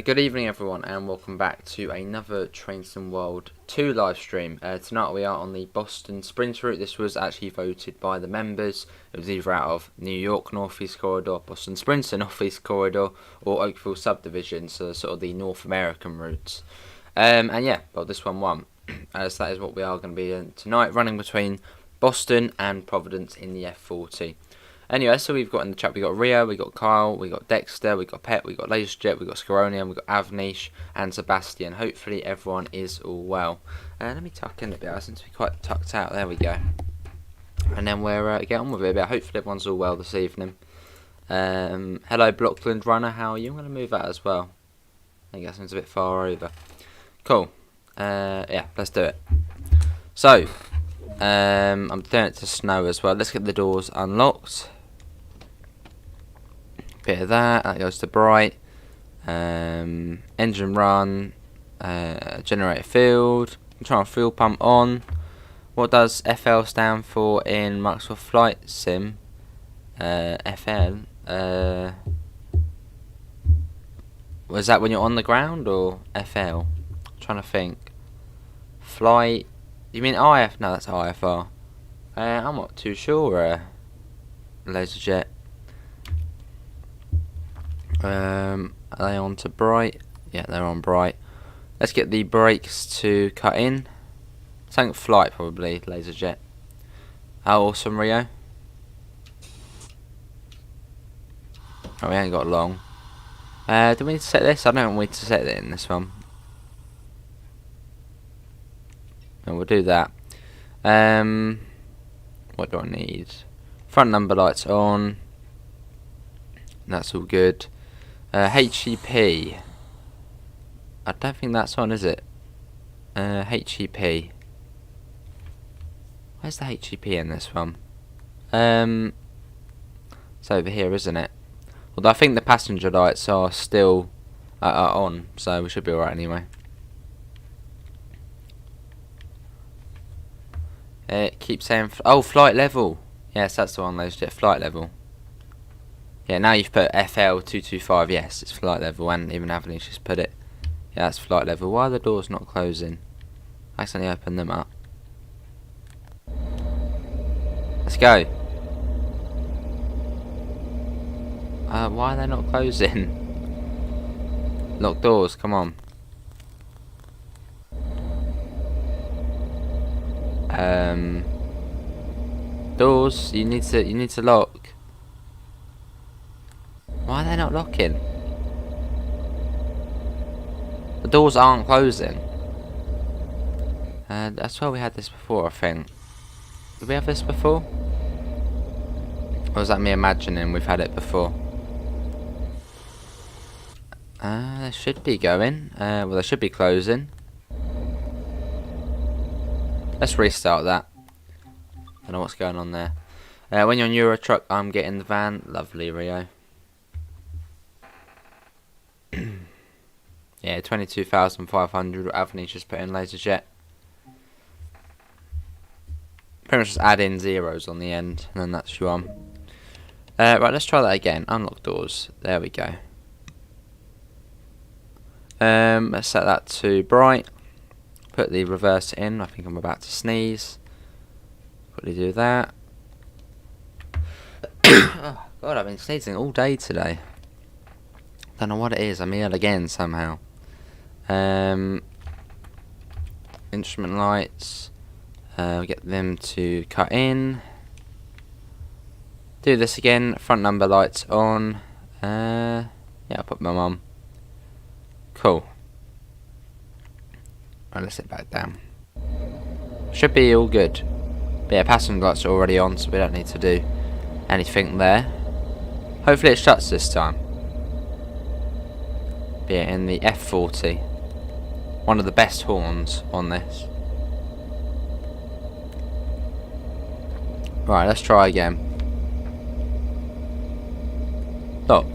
Good evening everyone and welcome back to another Train Sim World 2 live stream. Tonight we are on the Boston Sprint route. This was actually voted by the members. It was either out of New York Northeast Corridor, Boston Sprint Northeast Corridor, or Oakville Subdivision, so sort of the North American routes. And yeah, well, this one won. So that is what we are going to be doing tonight, running between Boston and Providence in the F40. Anyway, so we've got in the chat, we got Rio, we got Kyle, we got Dexter, we got Pet, we got Laserjet, we got Scaronian, we got Avnish and Sebastian. Hopefully everyone is all well. Let me tuck in a bit, I seem to be quite tucked out, there we go. And then we'll get on with it a bit, hopefully everyone's all well this evening. Hello Blockland Runner, how are you? I'm going to move that as well. I think that seems a bit far over. Cool, yeah, let's do it. So, I'm doing it to snow as well, let's get the doors unlocked. Bit of that goes to bright, engine run, generator field, trying to fuel pump on. What does FL stand for in Microsoft Flight Sim? FL, was that when you're on the ground or FL? I'm trying to think. Flight, you mean IF? No, that's IFR. I'm not too sure, Laserjet. Are they on to bright? Yeah, they're on bright. Let's get the brakes to cut in. Something flight probably, Laserjet. How awesome, Rio. Oh, we ain't got long. Do we need to set this? I don't want to set it in this one. And we'll do that. What do I need? Front number lights on. That's all good. HEP. I don't think that's on, is it? HEP. Where's the HEP in this one? It's over here, isn't it? Although I think the passenger lights are still on, so we should be alright anyway. It keeps saying, oh, flight level. Yes, that's the one, Laserjet, flight level. Yeah, now you've put FL225, yes, it's flight level, and even Avnish just put it. Yeah, that's flight level. Why are the doors not closing? I accidentally opened them up. Let's go. Why are they not closing? Lock doors, come on. Doors, you need to lock. Why are they not locking? The doors aren't closing. That's why we had this before, I think. Did we have this before? Or was that me imagining we've had it before? They should be going. Well, they should be closing. Let's restart that. Don't know what's going on there. When you're on Euro Truck, I'm getting the van. Lovely, Rio. Yeah, 22,500. Avnish just put in Laserjet. Pretty much just add in zeros on the end, and then that's you on. Right, let's try that again. Unlock doors. There we go. Let's set that to bright. Put the reverse in. I think I'm about to sneeze. Quickly do that. Oh God, I've been sneezing all day today. Don't know what it is. I'm ill again somehow. Instrument lights. Get them to cut in. Do this again. Front number lights on. Yeah, I'll put them on. Cool. Right, let's sit back down. Should be all good. But yeah, passenger lights are already on, so we don't need to do anything there. Hopefully it shuts this time. Be it in the F40. One of the best horns on this. Right, let's try again. Look.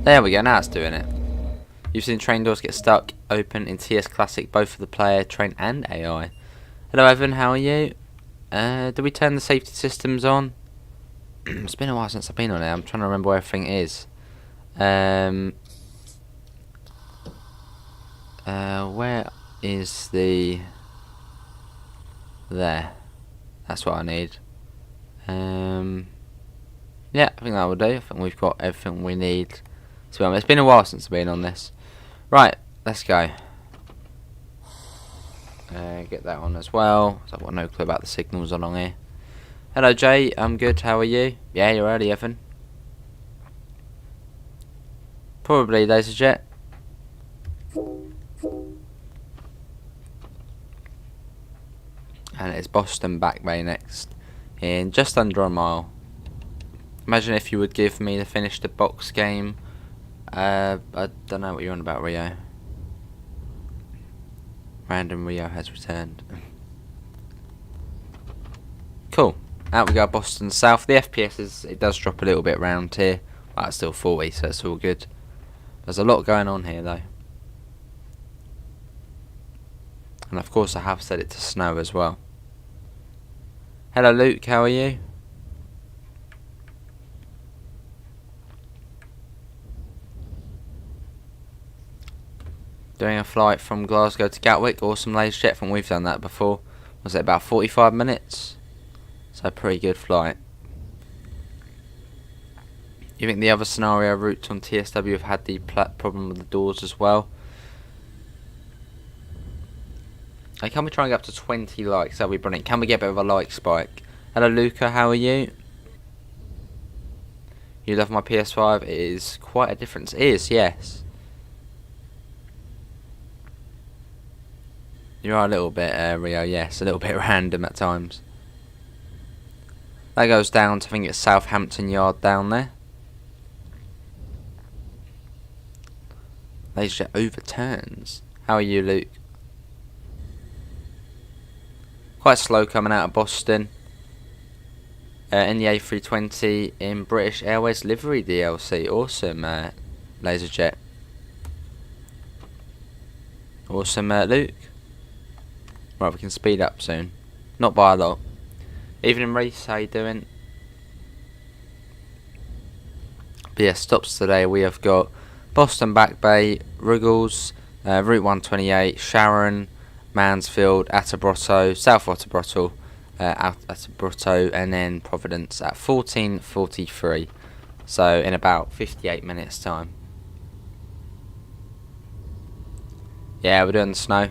There we go, now it's doing it. You've seen train doors get stuck open in TS Classic, both for the player, train and AI. Hello Evan, how are you? Did we turn the safety systems on? It's been a while since I've been on it, I'm trying to remember where everything is. Where is the... There. That's what I need. Yeah, I think that will do. I think we've got everything we need. So it's been a while since I've been on this. Right, let's go. Get that on as well. So I've got no clue about the signals along here. Hello Jay, I'm good, how are you? Yeah, you're early, Evan. Probably there's a jet. And it's Boston Back Bay next. In just under a mile. Imagine if you would give me to finish the box game. I don't know what you're on about, Rio. Random Rio has returned. Cool. Out we go, Boston South. The FPS it does drop a little bit round here. Well, it's still 40, so it's all good. There's a lot going on here, though. And of course, I have set it to snow as well. Hello, Luke. How are you? Doing a flight from Glasgow to Gatwick. Awesome, ladies and gentlemen. We've done that before. Was it about 45 minutes? So pretty good flight. You think the other scenario routes on TSW have had the problem with the doors as well? Hey, can we try and get up to 20 likes? That'll be brilliant. Can we get a bit of a like spike? Hello Luca, how are you? You love my PS5? It is quite a difference. It is, yes. You are a little bit, Rio, yes. A little bit random at times. That goes down to, I think it's Southampton Yard down there. Laser jet overturns. How are you, Luke? Quite slow coming out of Boston. In the A320 in British Airways livery DLC. Awesome, laser jet. Awesome, Luke. Right, we can speed up soon. Not by a lot. Evening Reese, how you doing? But yeah, stops today. We have got Boston Back Bay, Ruggles, Route 128, Sharon, Mansfield, Attleborough, South Attleborough, Attleborough, and then Providence at 14:43. So in about 58 minutes time. Yeah, we're doing the snow.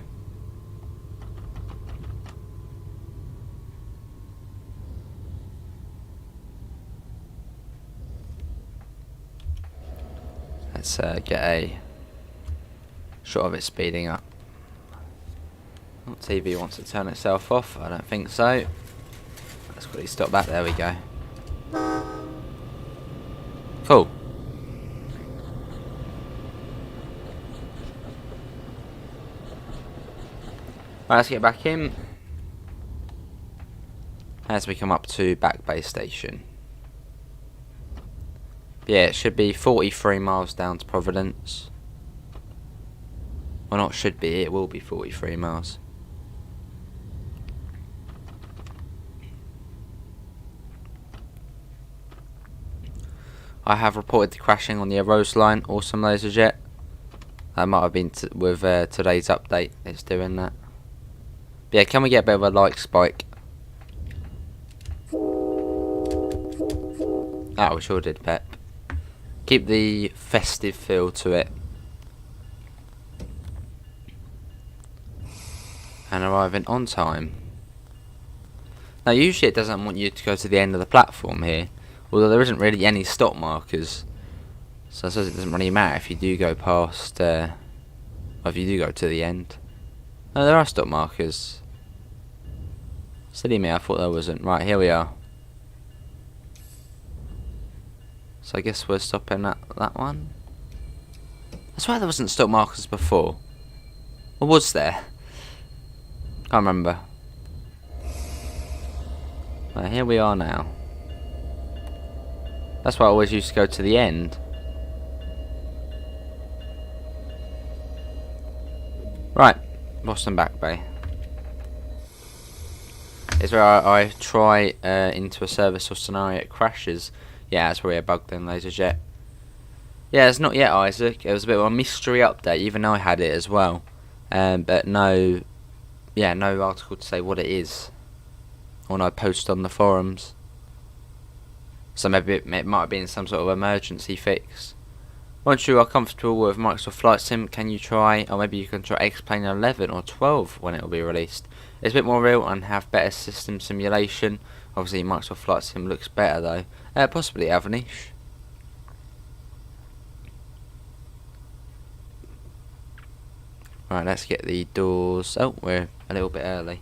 Let's get a shot of it speeding up. Oh, TV wants to turn itself off. I don't think so. Let's quickly stop that. There we go. Cool. Right, let's get back in. As we come up to Back Bay Station. Yeah, it should be 43 miles down to Providence. Well, not should be, it will be 43 miles. I have reported the crashing on the Rose line. Awesome, laser jet. That might have been with today's update. It's doing that. But yeah, can we get a bit of a like spike? Oh, we sure did, Pep. Keep the festive feel to it. And arriving on time. Now usually it doesn't want you to go to the end of the platform here. Although there isn't really any stop markers. So I suppose it doesn't really matter if you do go past, or if you do go to the end. No, there are stop markers. Silly me, I thought there wasn't. Right, here we are. So I guess we're stopping at that one. That's why there wasn't stop markers before. Or was there? Can't remember. Right, here we are now. That's why I always used to go to the end. Right, Boston Back Bay. Is where I try into a service or scenario, it crashes. Yeah, that's where I bugged in laser jet. Yeah, it's not yet, Isaac. It was a bit of a mystery update, even though I had it as well. but no article to say what it is, or no post on the forums. So maybe it might have been some sort of emergency fix. Once you are comfortable with Microsoft Flight Sim, can you try, or maybe you can try X-Plane 11 or 12 when it will be released? It's a bit more real and have better system simulation. Obviously Microsoft Flight Sim looks better though. Possibly Avanish. Right, let's get the doors. Oh, we're a little bit early.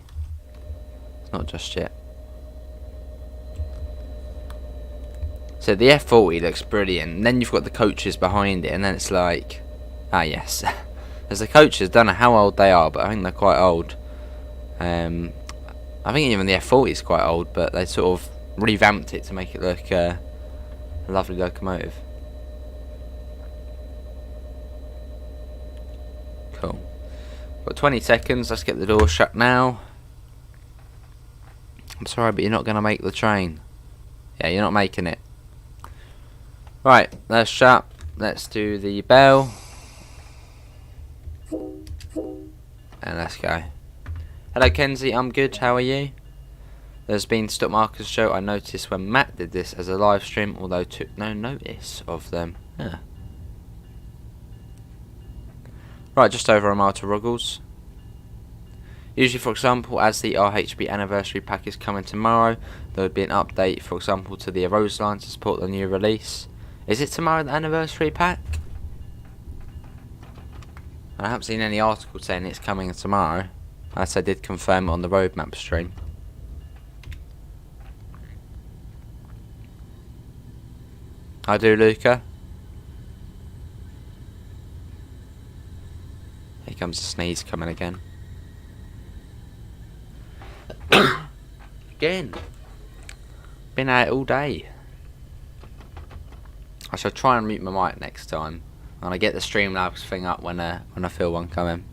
It's not just yet. So the F40 looks brilliant, and then you've got the coaches behind it, and then it's like, ah yes. There's the coaches, don't know how old they are, but I think they're quite old. I think even the F40 is quite old, but they sort of revamped it to make it look a lovely locomotive. Cool. Got 20 seconds, let's get the door shut now. I'm sorry, but you're not going to make the train. Yeah, you're not making it. Right, let's shut. Let's do the bell. And let's go. Hello Kenzie, I'm good, how are you? There's been stock markers show. I noticed when Matt did this as a live stream, although took no notice of them. Yeah. Right, just over a mile to Ruggles. Usually, for example, as the RHB anniversary pack is coming tomorrow, there would be an update, for example, to the Rose line to support the new release. Is it tomorrow, the anniversary pack? I haven't seen any article saying it's coming tomorrow, as I did confirm it on the roadmap stream. I do, Luca. Here comes the sneeze coming again. Again. Been out all day. I shall try and mute my mic next time, and I get the Streamlabs thing up when I feel one coming.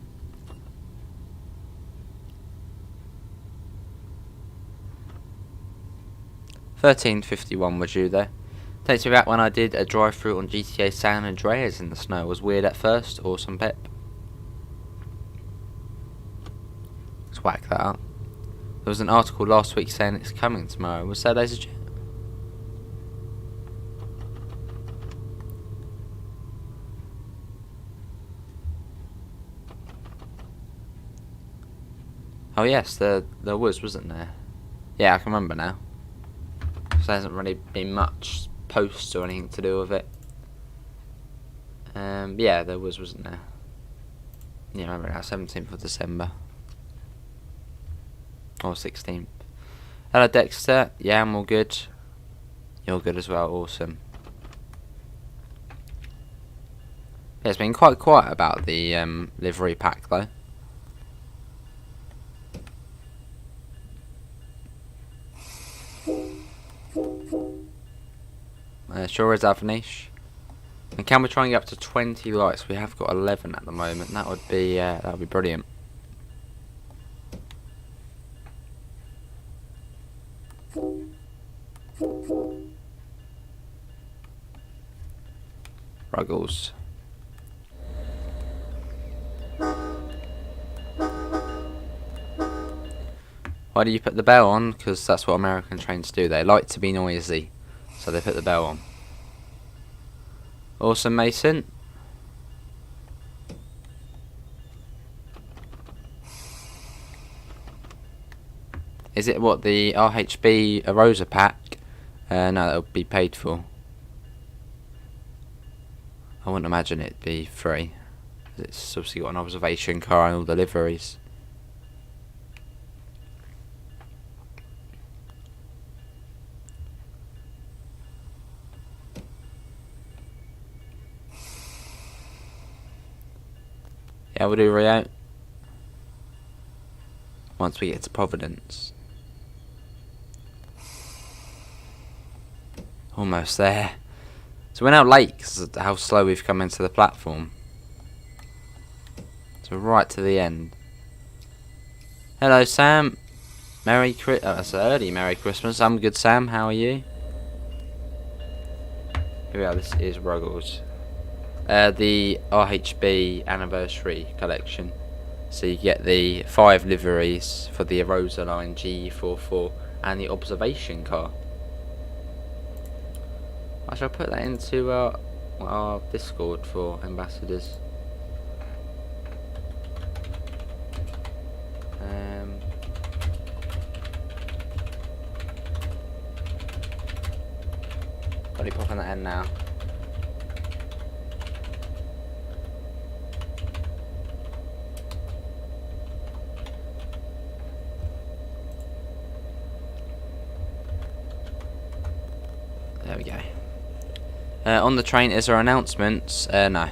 $13.51 was you there. Takes me back when I did a drive-through on GTA San Andreas in the snow. It was weird at first. Awesome pep. Let's whack that up. There was an article last week saying it's coming tomorrow. Was that legit? Oh yes, there was, wasn't there? Yeah, I can remember now. So there hasn't really been much posts or anything to do with it. Yeah, there was, wasn't there? Yeah, I remember now, 17th of December. Or 16th. Hello Dexter, yeah, I'm all good. You're good as well, awesome. Yeah, it's been quite quiet about the livery pack though. Sure is Avanish. And can we try and get up to 20 likes? We have got 11 at the moment. That would be brilliant. Ruggles. Why do you put the bell on? Because that's what American trains do. They like to be noisy, so they put the bell on. Awesome, Mason. Is it what, the RHB Arosa pack? No, that'll be paid for. I wouldn't imagine it'd be free. It's obviously got an observation car and all the liveries. Yeah, we'll do Rio once we get to Providence. Almost there. So we're now late because of how slow we've come into the platform. So right to the end. Hello Sam. That's early Merry Christmas. I'm good Sam, how are you? Here we are, this is Ruggles. The RHB anniversary collection. So you get the 5 liveries for the Arosa line GE44 and the observation car. I shall put that into our Discord for ambassadors. Probably popping that in now. There we go. On the train, is there announcements? No.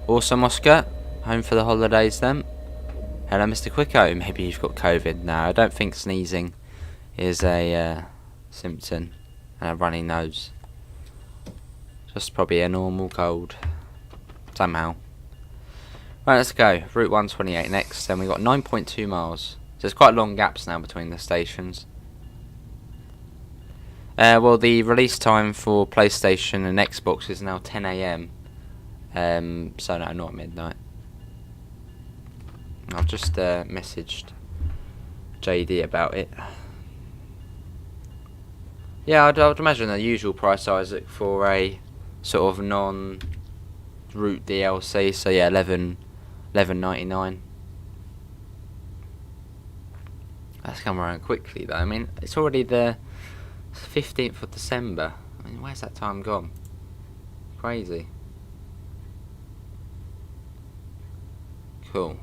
Awesome, Oscar. Home for the holidays then. Hello, Mr. Quicko. Maybe you've got COVID. No, I don't think sneezing is a symptom. And a runny nose. Just probably a normal cold. Somehow. Right, let's go. Route 128 next. Then we've got 9.2 miles. So there's quite long gaps now between the stations. Well, the release time for PlayStation and Xbox is now 10 AM. So no, not midnight. I've just messaged JD about it. Yeah, I'd imagine the usual price, Isaac, for a sort of non-route DLC. So yeah, $11.99. That's come around quickly though. I mean, it's already the 15th of December. I mean, where's that time gone? Crazy. Cool.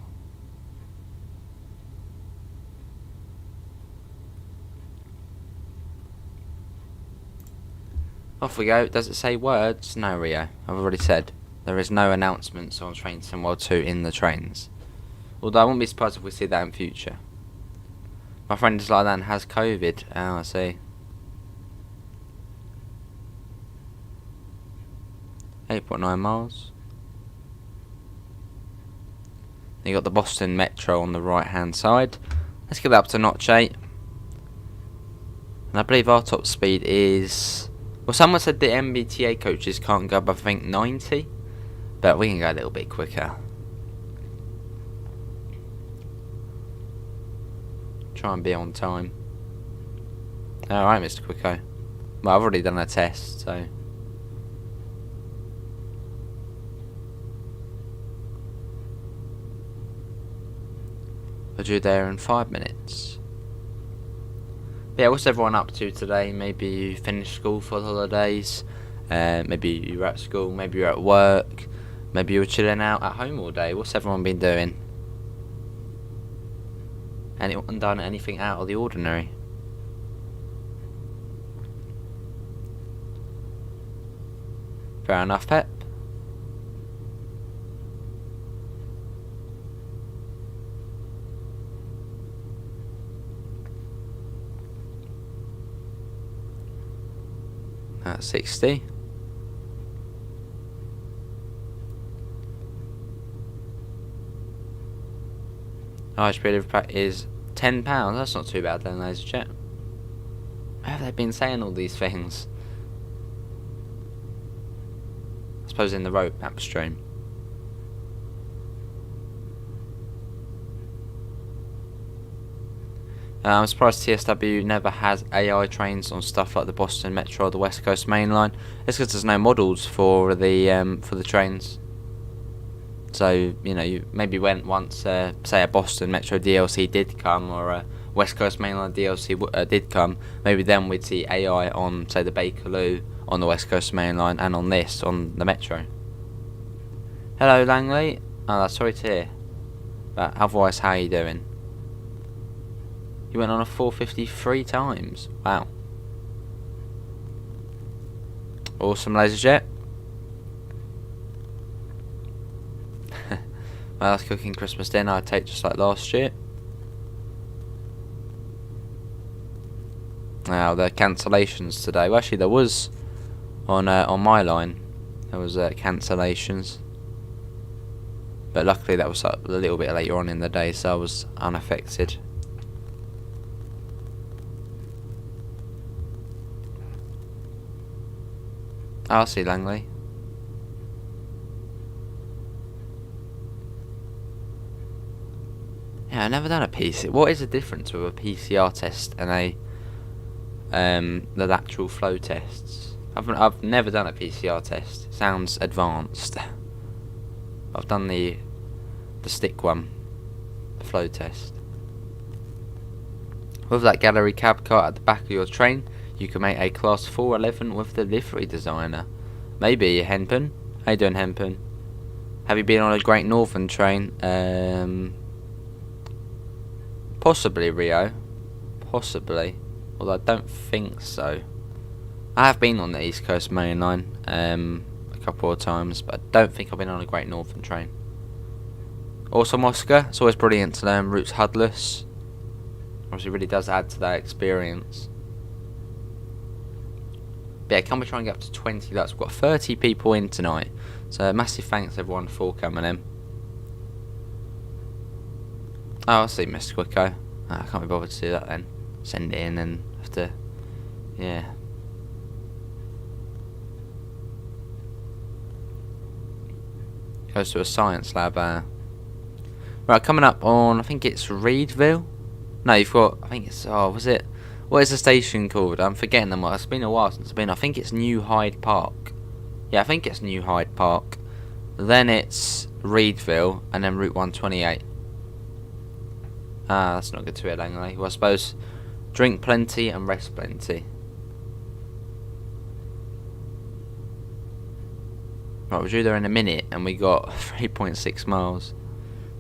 Off we go. Does it say words? No, Rio. I've already said. There is no announcements on Train Sim World 2 in the trains. Although I wouldn't be surprised if we see that in future. My friend is like that and has COVID. Oh, I see. 8.9 miles. Then you got the Boston Metro on the right hand side. Let's get that up to notch 8. And I believe our top speed is... Well, someone said the MBTA coaches can't go above, I think, 90. But we can go a little bit quicker. Try and be on time. Alright, Mr. Quicko. Well, I've already done a test, so... We're due there in 5 minutes. But yeah, what's everyone up to today? Maybe you finished school for the holidays. Maybe you were at school. Maybe you're at work. Maybe you were chilling out at home all day. What's everyone been doing? Anyone done anything out of the ordinary? Fair enough, Pep. At 60. Average period of practice is £10. That's not too bad then, ladies and gents. Where have they been saying all these things? I suppose in the roadmap stream. I'm surprised TSW never has AI trains on stuff like the Boston Metro or the West Coast Main Line. It's because there's no models for the trains. So you know, you maybe went once, say a Boston Metro DLC did come, or a West Coast Main Line DLC did come. Maybe then we'd see AI on, say, the Bakerloo on the West Coast Main Line, and on this on the Metro. Hello, Langley. Oh, sorry to hear. But otherwise, how are you doing? You went on a 453 times. Wow. Awesome, laser jet. Well, that's cooking Christmas dinner I'd take just like last year. Now, the cancellations today. Well, actually, there was on my line. There was cancellations. But luckily, that was a little bit later on in the day, so I was unaffected. I'll see, Langley. Yeah, I've never done a PC. What is the difference with a PCR test and the lateral flow tests? I've never done a PCR test. Sounds advanced. I've done the stick one, the flow test. With that gallery cab car at the back of your train, you can make a class 411 with the livery designer. Maybe, Henpen. How you doing, Henpen? Have you been on a Great Northern train? Possibly, Rio. Possibly. Although I don't think so. I have been on the East Coast Main Line a couple of times, but I don't think I've been on a Great Northern train. Awesome, Oscar. It's always brilliant to learn routes huddless. Obviously, really does add to that experience. But yeah, can we try and get up to 20 likes? We've got 30 people in tonight. So massive thanks everyone for coming in. Oh, I see, Mr. Quicko. Oh, I can't be bothered to do that then. Send it in and have to... Yeah. Goes to a science lab. Right, coming up on, I think it's Reedville. No, you've got, I think it's, oh, was it? What is the station called? I'm forgetting them. It's been a while since I've been. I think it's New Hyde Park. Yeah, I think it's New Hyde Park. Then it's Reedville, and then Route 128. Ah, that's not good to hear, Langley. Well, I suppose drink plenty and rest plenty. Right, we're due there in a minute, and we got 3.6 miles.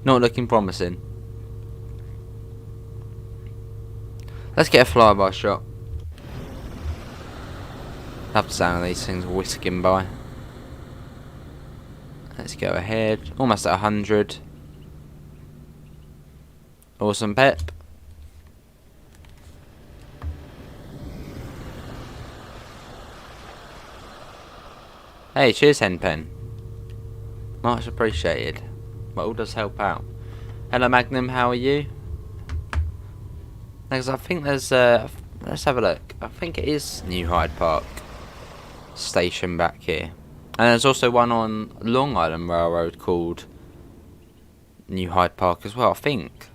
Not looking promising. Let's get a flyby shot. Love the sound of these things whisking by. Let's go ahead. Almost at 100. Awesome, Pep. Hey, cheers, Henpen. Much appreciated. But all does help out. Hello, Magnum. How are you? Because I think there's let's have a look. I think it is New Hyde Park station back here, and there's also one on Long Island Railroad called New Hyde Park as well, I think.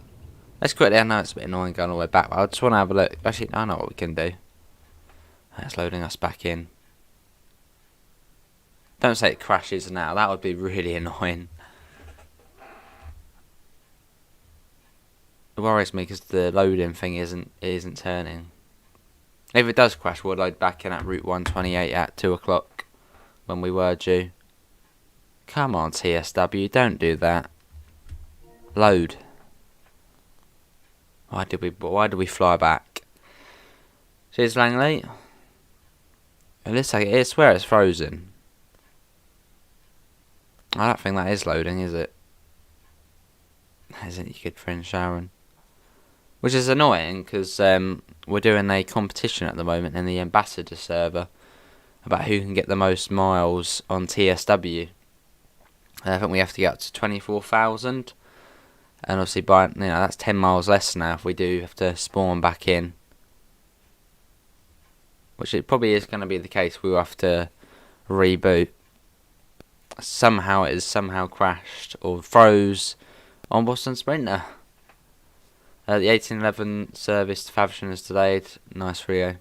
Let's quickly. I know it's a bit annoying going all the way back, but I just want to have a look. Actually, I know what we can do. That's loading us back in. Don't say it crashes now. That would be really annoying. It worries me because the loading thing isn't turning. If it does crash, we'll load back in at Route 128 at 2 o'clock when we were due. Come on, TSW, don't do that. Load. Why did we fly back? Cheers, Langley. It looks like it is. Where it's frozen. I don't think that is loading, is it? Isn't your good friend Sharon? Which is annoying because we're doing a competition at the moment in the ambassador server about who can get the most miles on TSW. I think we have to get up to 24,000, and obviously that's 10 miles less now if we do have to spawn back in. Which it probably is going to be the case. We'll have to reboot. Somehow it has somehow crashed or froze on Boston Sprinter. The 1811 service to Faversham is delayed. Nice, Rio.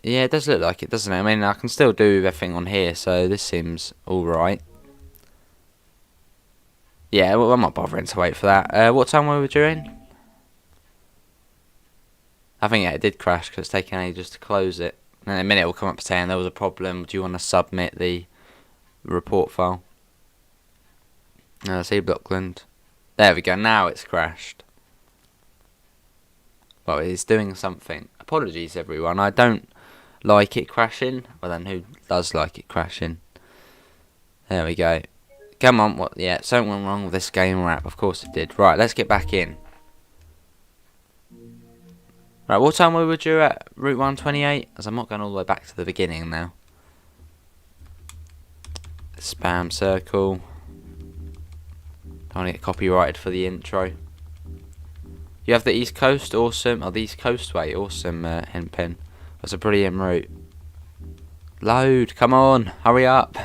Yeah, it does look like it, doesn't it? I mean, I can still do everything on here, so this seems alright. Yeah, well, I'm not bothering to wait for that. What time were we doing? I think it did crash because it's taken ages to close it. And in a minute it will come up saying there was a problem. Do you want to submit the report file? See, Blockland. There we go, now it's crashed. Well, it's doing something. Apologies, everyone. I don't like it crashing. Well, then who does like it crashing? There we go. Come on, what? Yeah, something went wrong with this game wrap. Of course it did. Right, let's get back in. Right, what time were we due at Route 128? As I'm not going all the way back to the beginning now. Spam circle. Don't want to get copyrighted for the intro. You have the East Coast, awesome. Oh, the East Coast way, awesome, Henpen. That's a brilliant route. Load, come on, hurry up.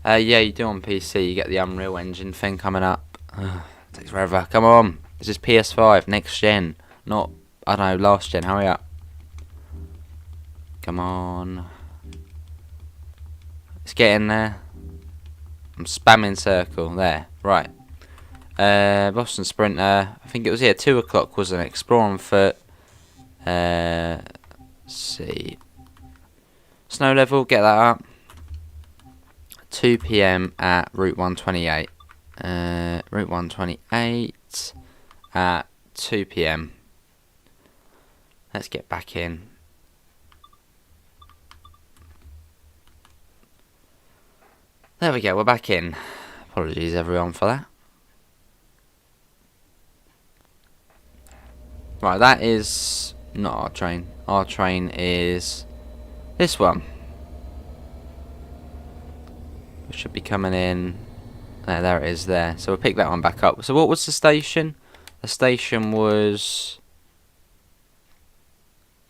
Yeah, you do on PC, you get the Unreal Engine thing coming up. Takes forever. Come on. This is PS5, next gen. Not, I don't know, last gen. Hurry up. Come on. Let's get in there. I'm spamming circle. There. Right. Boston Sprinter. I think it was here, 2 o'clock, wasn't it? Explore on foot. Let's see. Snow level, get that up. 2 PM at Route 128. Route 128 at 2 PM. Let's get back in. There we go, we're back in. Apologies everyone for that. Right, that is not our train. Our train is this one. We should be coming in. There it is there. So we'll pick that one back up. So what was the station? The station was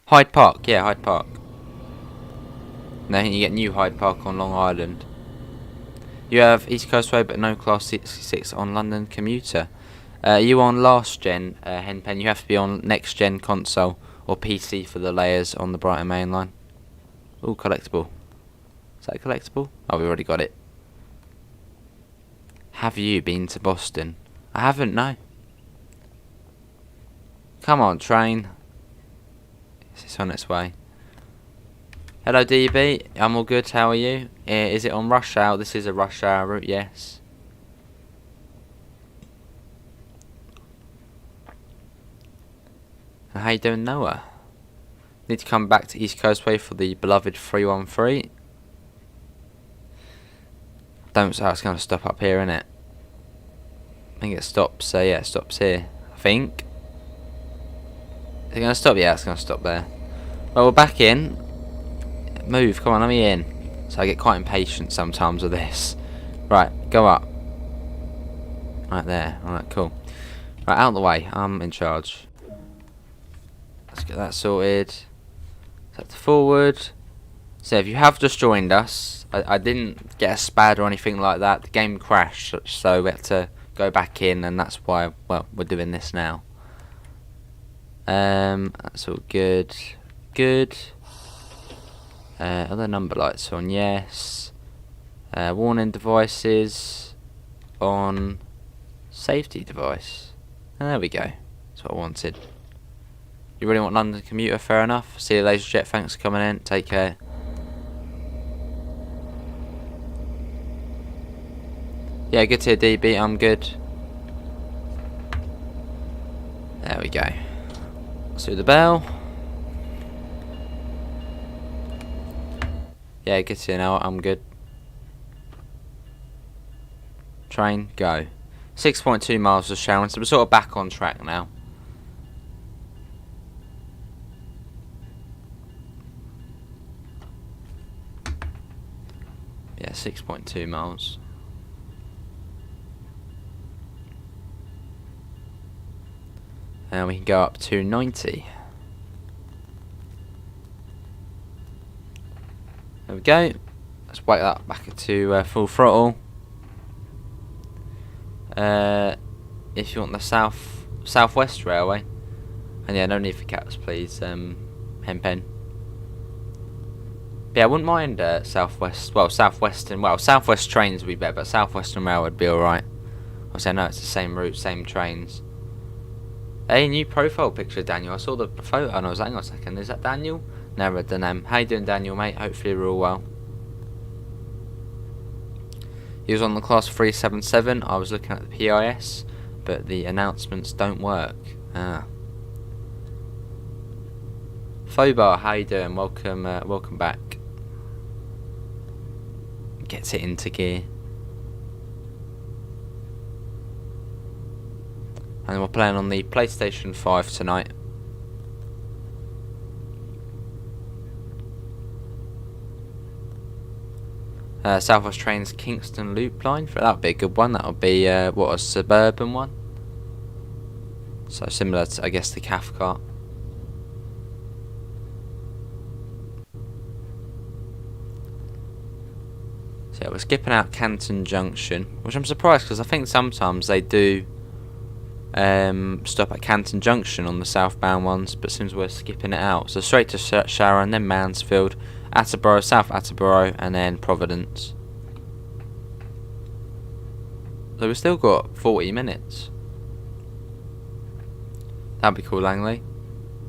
Hyde Park. Yeah, Hyde Park. Then you get New Hyde Park on Long Island. You have East Coast Way but no Class 66 on London Commuter. You on last gen, Henpen. You have to be on next gen console or PC for the layers on the Brighton main line. Ooh, collectible. Is that a collectible? Oh, we already got it. Have you been to Boston? I haven't, no. Come on, train. It's on its way. Hello, DB. I'm all good. How are you? Is it on rush hour? This is a rush hour route, yes. How you doing, Noah? Need to come back to East Coast Way for the beloved 313. Don't say it's going to stop up here, innit? I think it stops. Yeah, it stops here. I think. Is it going to stop? Yeah, it's going to stop there. Well, we're back in. Move, come on, let me in. So I get quite impatient sometimes with this. Right, go up. Right there. Alright, cool. Right, out of the way. I'm in charge. Let's get that sorted. Set to forward. So if you have just joined us, I didn't get a SPAD or anything like that. The game crashed, so we had to go back in, and that's why, well, we're doing this now. That's all good. Good. Other number lights on, yes. Warning devices on. Safety device. And there we go. That's what I wanted. You really want London Commuter? Fair enough. See you, LaserJet. Thanks for coming in. Take care. Yeah, good to hear, DB. I'm good. There we go. Let's do the bell. Yeah, good to hear now. I'm good. Train, go. 6.2 miles to Sharon, so we're sort of back on track now. Yeah, 6.2 miles. And we can go up to 90. There we go. Let's wake that back to full throttle. If you want the southwest railway, and yeah, no need for caps, please, Henpen. Yeah, I wouldn't mind southwest. Well, southwestern. Well, southwest trains would be better, but southwestern rail would be all right. Obviously, I know it's the same route, same trains. Hey, new profile picture, Daniel. I saw the photo and I was like, hang on a second, is that Daniel? Never read the name. How you doing, Daniel, mate? Hopefully you're all well. He was on the class 377. I was looking at the PIS, but the announcements don't work. Fobar, how you doing? Welcome, welcome back. Gets it into gear. And we're playing on the PlayStation 5 tonight. Southwest Trains Kingston Loop line. That would be a good one. That would be what, a suburban one. So similar to, I guess, the Cathcart. So Yeah, we're skipping out Canton Junction, which I'm surprised because I think sometimes they do stop at Canton Junction on the southbound ones, but since we're skipping it out, so straight to Sharon, then Mansfield, Attleborough, South Attleborough, and then Providence. So we've still got 40 minutes. That'd be cool, Langley.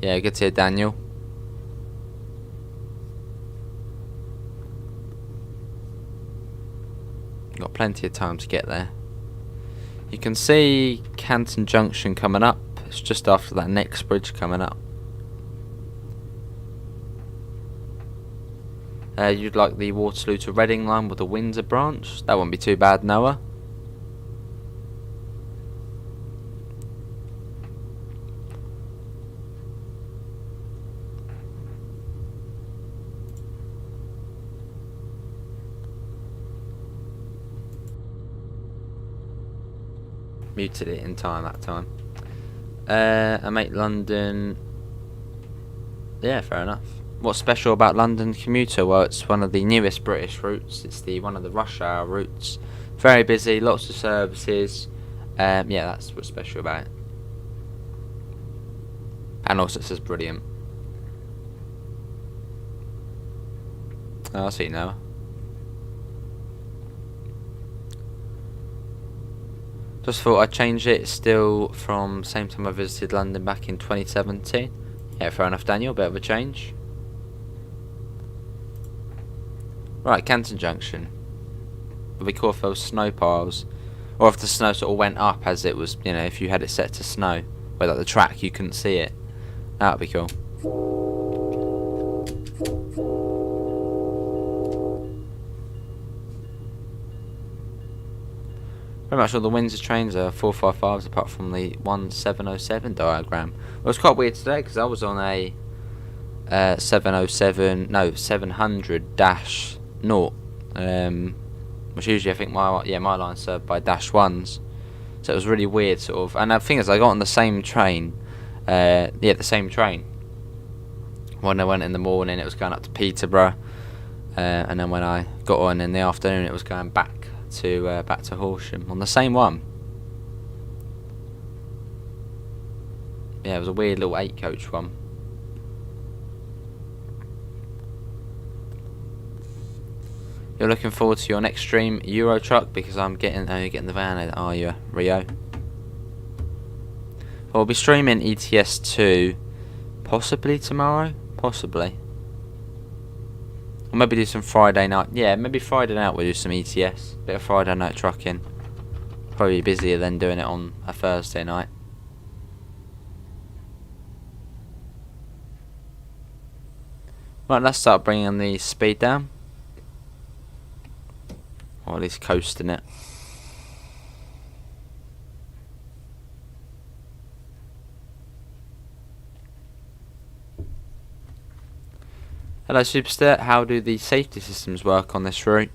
Yeah, good to hear, Daniel. Got plenty of time to get there. You can see Canton Junction coming up. It's just after that next bridge coming up. You'd like the Waterloo to Reading line with the Windsor branch? That wouldn't be too bad, Noah. Muted it in time that time. I make London. Yeah, fair enough. What's special about London Commuter? Well, it's one of the newest British routes. It's one of the rush hour routes. Very busy, lots of services. Yeah, that's what's special about it. And also, it says brilliant. Oh, I'll see you now. Just thought I'd change it. Still from same time I visited London back in 2017. Yeah, fair enough, Daniel. Bit of a change. Right, Canton Junction. Would be cool if there was snow piles, or if the snow sort of went up as it was. You know, if you had it set to snow, where like the track you couldn't see it. That would be cool. Pretty much all the Windsor trains are 455s apart from the 1707 diagram. Well, it was quite weird today because I was on a 700-0, which usually I think my line's served by -1s, so it was really weird sort of. And the thing is, I got on the same train, the same train. When I went in the morning, it was going up to Peterborough, and then when I got on in the afternoon, it was going back to Horsham on the same one. Yeah, it was a weird little 8-coach one. You're looking forward to your next stream, Euro Truck, because you're getting the van, are you, Rio? Well, we'll be streaming ETS 2 possibly tomorrow, possibly. Or maybe do some Friday night. Yeah, maybe Friday night we'll do some ETS. Bit of Friday night trucking. Probably busier than doing it on a Thursday night. Right, let's start bringing the speed down. Or at least coasting it. Hello Superstar, how do the safety systems work on this route?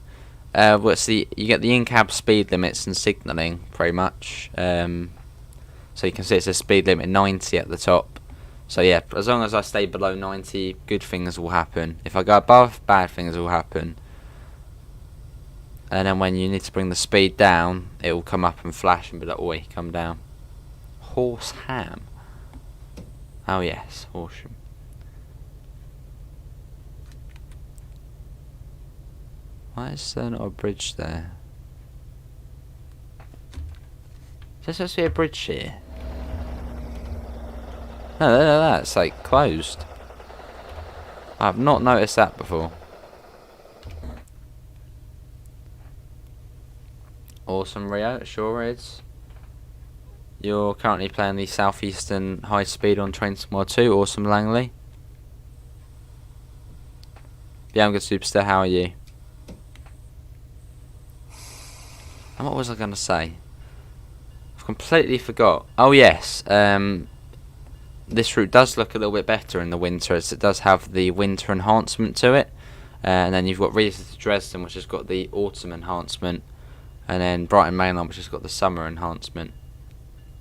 You get the in-cab speed limits and signalling, pretty much. So you can see it says speed limit 90 at the top. So yeah, as long as I stay below 90, good things will happen. If I go above, bad things will happen. And then when you need to bring the speed down, it will come up and flash and be like, oi, come down. Horsham. Oh yes, Horsham. Why is there not a bridge there? Is there supposed to be a bridge here? No, that's like closed. I've not noticed that before. Awesome, Rio, it sure is. You're currently playing the Southeastern High Speed on Train Smart 2. Awesome, Langley. Yeah, I'm good, Superstar. How are you? And what was I going to say? I've completely forgot. Oh yes, this route does look a little bit better in the winter, as it does have the winter enhancement to it. And then you've got Riesa to Dresden, which has got the autumn enhancement. And then Brighton Mainline, which has got the summer enhancement.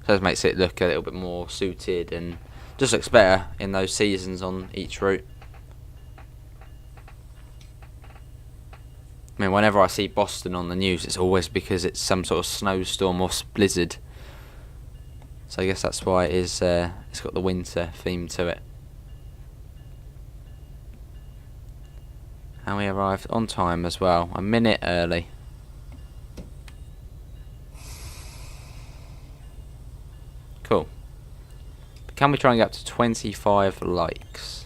So it makes it look a little bit more suited and just looks better in those seasons on each route. I mean, whenever I see Boston on the news, it's always because it's some sort of snowstorm or blizzard. So I guess that's why it is. It's got the winter theme to it. And we arrived on time as well, a minute early. Cool. But can we try and get up to 25 likes?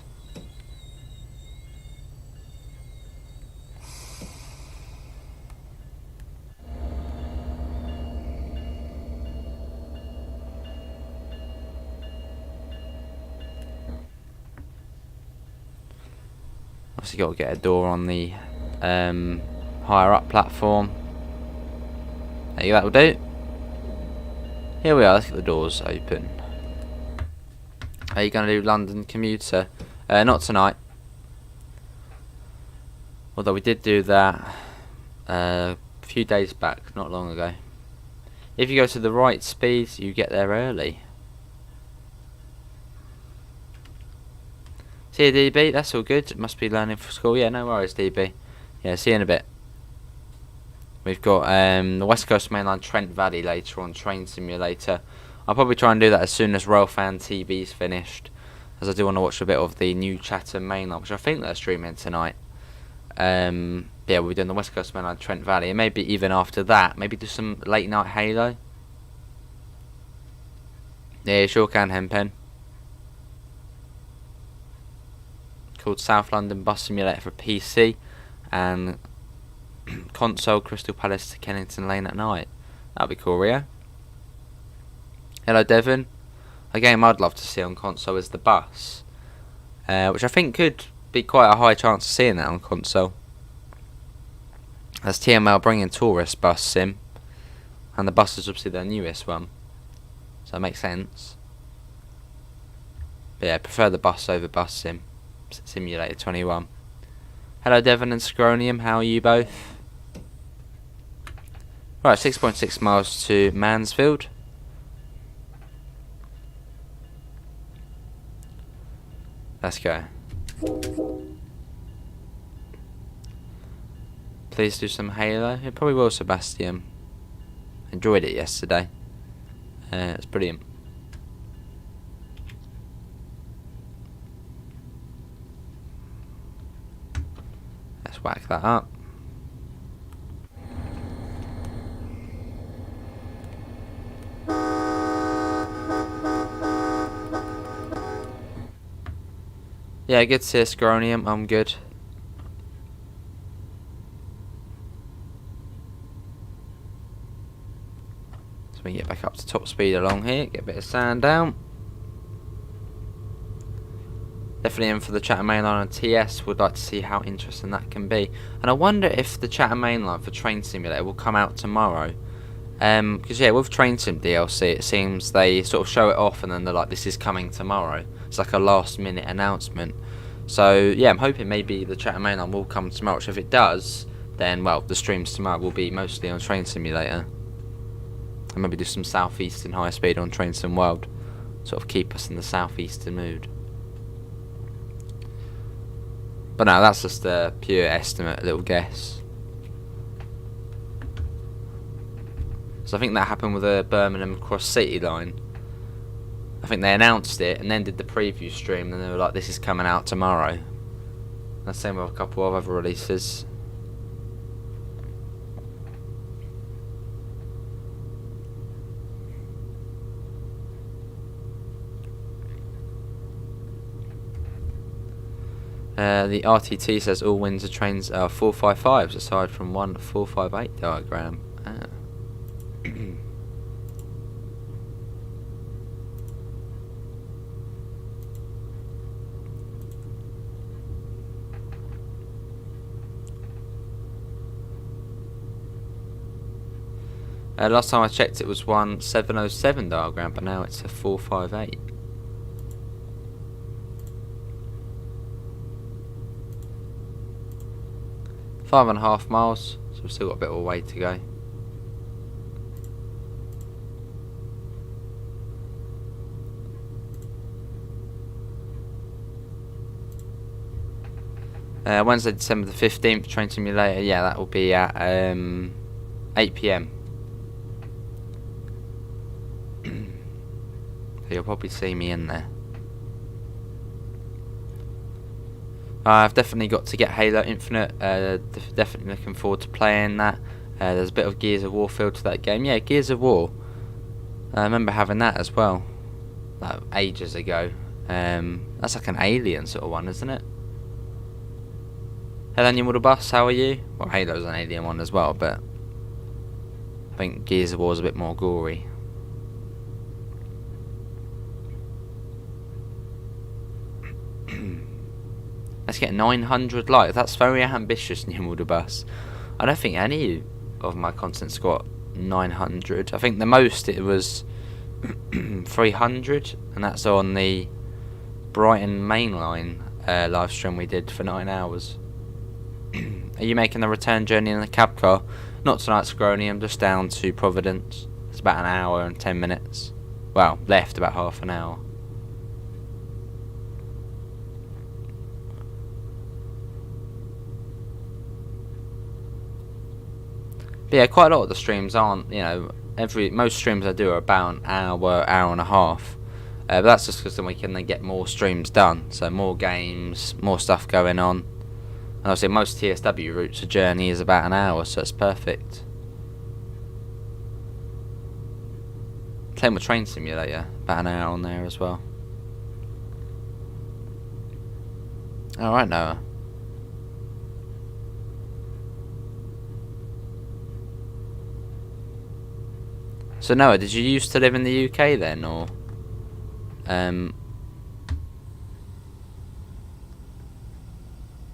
Obviously got to get a door on the higher up platform. There you go, that will do. Here we are, let's get the doors open. Are you going to do London commuter? Not tonight. Although we did do that a few days back, not long ago. If you go to the right speed, you get there early. See you, DB, that's all good. Must be learning for school. Yeah, no worries, DB. Yeah, see you in a bit. We've got the West Coast Main Line Trent Valley later on, Train Simulator. I'll probably try and do that as soon as Royal Fan TV's finished, as I do want to watch a bit of the new Chatham Main Line, which I think they're streaming tonight. Yeah, we'll be doing the West Coast Main Line Trent Valley, and maybe even after that, maybe do some late night Halo. Yeah, you sure can, Hempen. Called South London Bus Simulator for PC, and console Crystal Palace to Kennington Lane at night. That'd be cool, Rio. Hello, Devon. A game I'd love to see on console is the bus, which I think could be quite a high chance of seeing that on console. That's TML bringing Tourist Bus Sim, and the bus is obviously their newest one, so that makes sense. But yeah, I prefer the bus over Bus Sim. Simulator 21. Hello, Devon and Scronium, how are you both? Right, 6.6 miles to Mansfield. Let's go. Please do some Halo. It probably will, Sebastian. Enjoyed it yesterday. It's brilliant. Let's whack that up. Yeah, good to see you, Scronium. I'm good. So we can get back up to top speed along here, get a bit of sand down. Definitely in for the Chatham Main Line on TS. Would like to see how interesting that can be. And I wonder if the Chatham Main Line for Train Simulator will come out tomorrow. Because yeah, with Train Sim DLC, it seems they sort of show it off and then they're like, this is coming tomorrow. It's like a last minute announcement. So yeah, I'm hoping maybe the Chatham Main Line will come tomorrow. So if it does, then well, the streams tomorrow will be mostly on Train Simulator. And maybe do some southeastern high speed on Train Sim World. Sort of keep us in the southeastern mood. But no, that's just a pure estimate, a little guess. So I think that happened with the Birmingham Cross City line. I think they announced it and then did the preview stream, and they were like, this is coming out tomorrow. And the same with a couple of other releases. The RTT says all Windsor trains are 455s aside from one 458 diagram. Ah. Last time I checked it was one 707 diagram, but now it's a 458. Five and a half miles, so we've still got a bit of a way to go. Wednesday, December the 15th, Train Simulator. Yeah, that will be at 8 PM. So you'll probably see me in there. I've definitely got to get Halo Infinite. Definitely looking forward to playing that. There's a bit of Gears of War feel to that game. Yeah, Gears of War. I remember having that as well, like ages ago. That's like an Alien sort of one, isn't it? Hello, new model bus. How are you? Well, Halo's an Alien one as well, but I think Gears of War is a bit more gory. Let's get 900 likes. That's very ambitious, new model bus. I don't think any of my content's got 900. I think the most it was 300, and that's on the Brighton mainline live stream we did for 9 hours. Are you making the return journey in the cab car? Not tonight, Scrony. I'm just down to Providence. It's about an hour and 10 minutes. Well, left about half an hour. But yeah, quite a lot of the streams aren't, you know, most streams I do are about an hour, hour and a half. But that's just because then we can then get more streams done. So more games, more stuff going on. And obviously most TSW routes, a journey is about an hour, so it's perfect. Same with Train Simulator, about an hour on there as well. Alright, Noah. So Noah, did you used to live in the UK then, or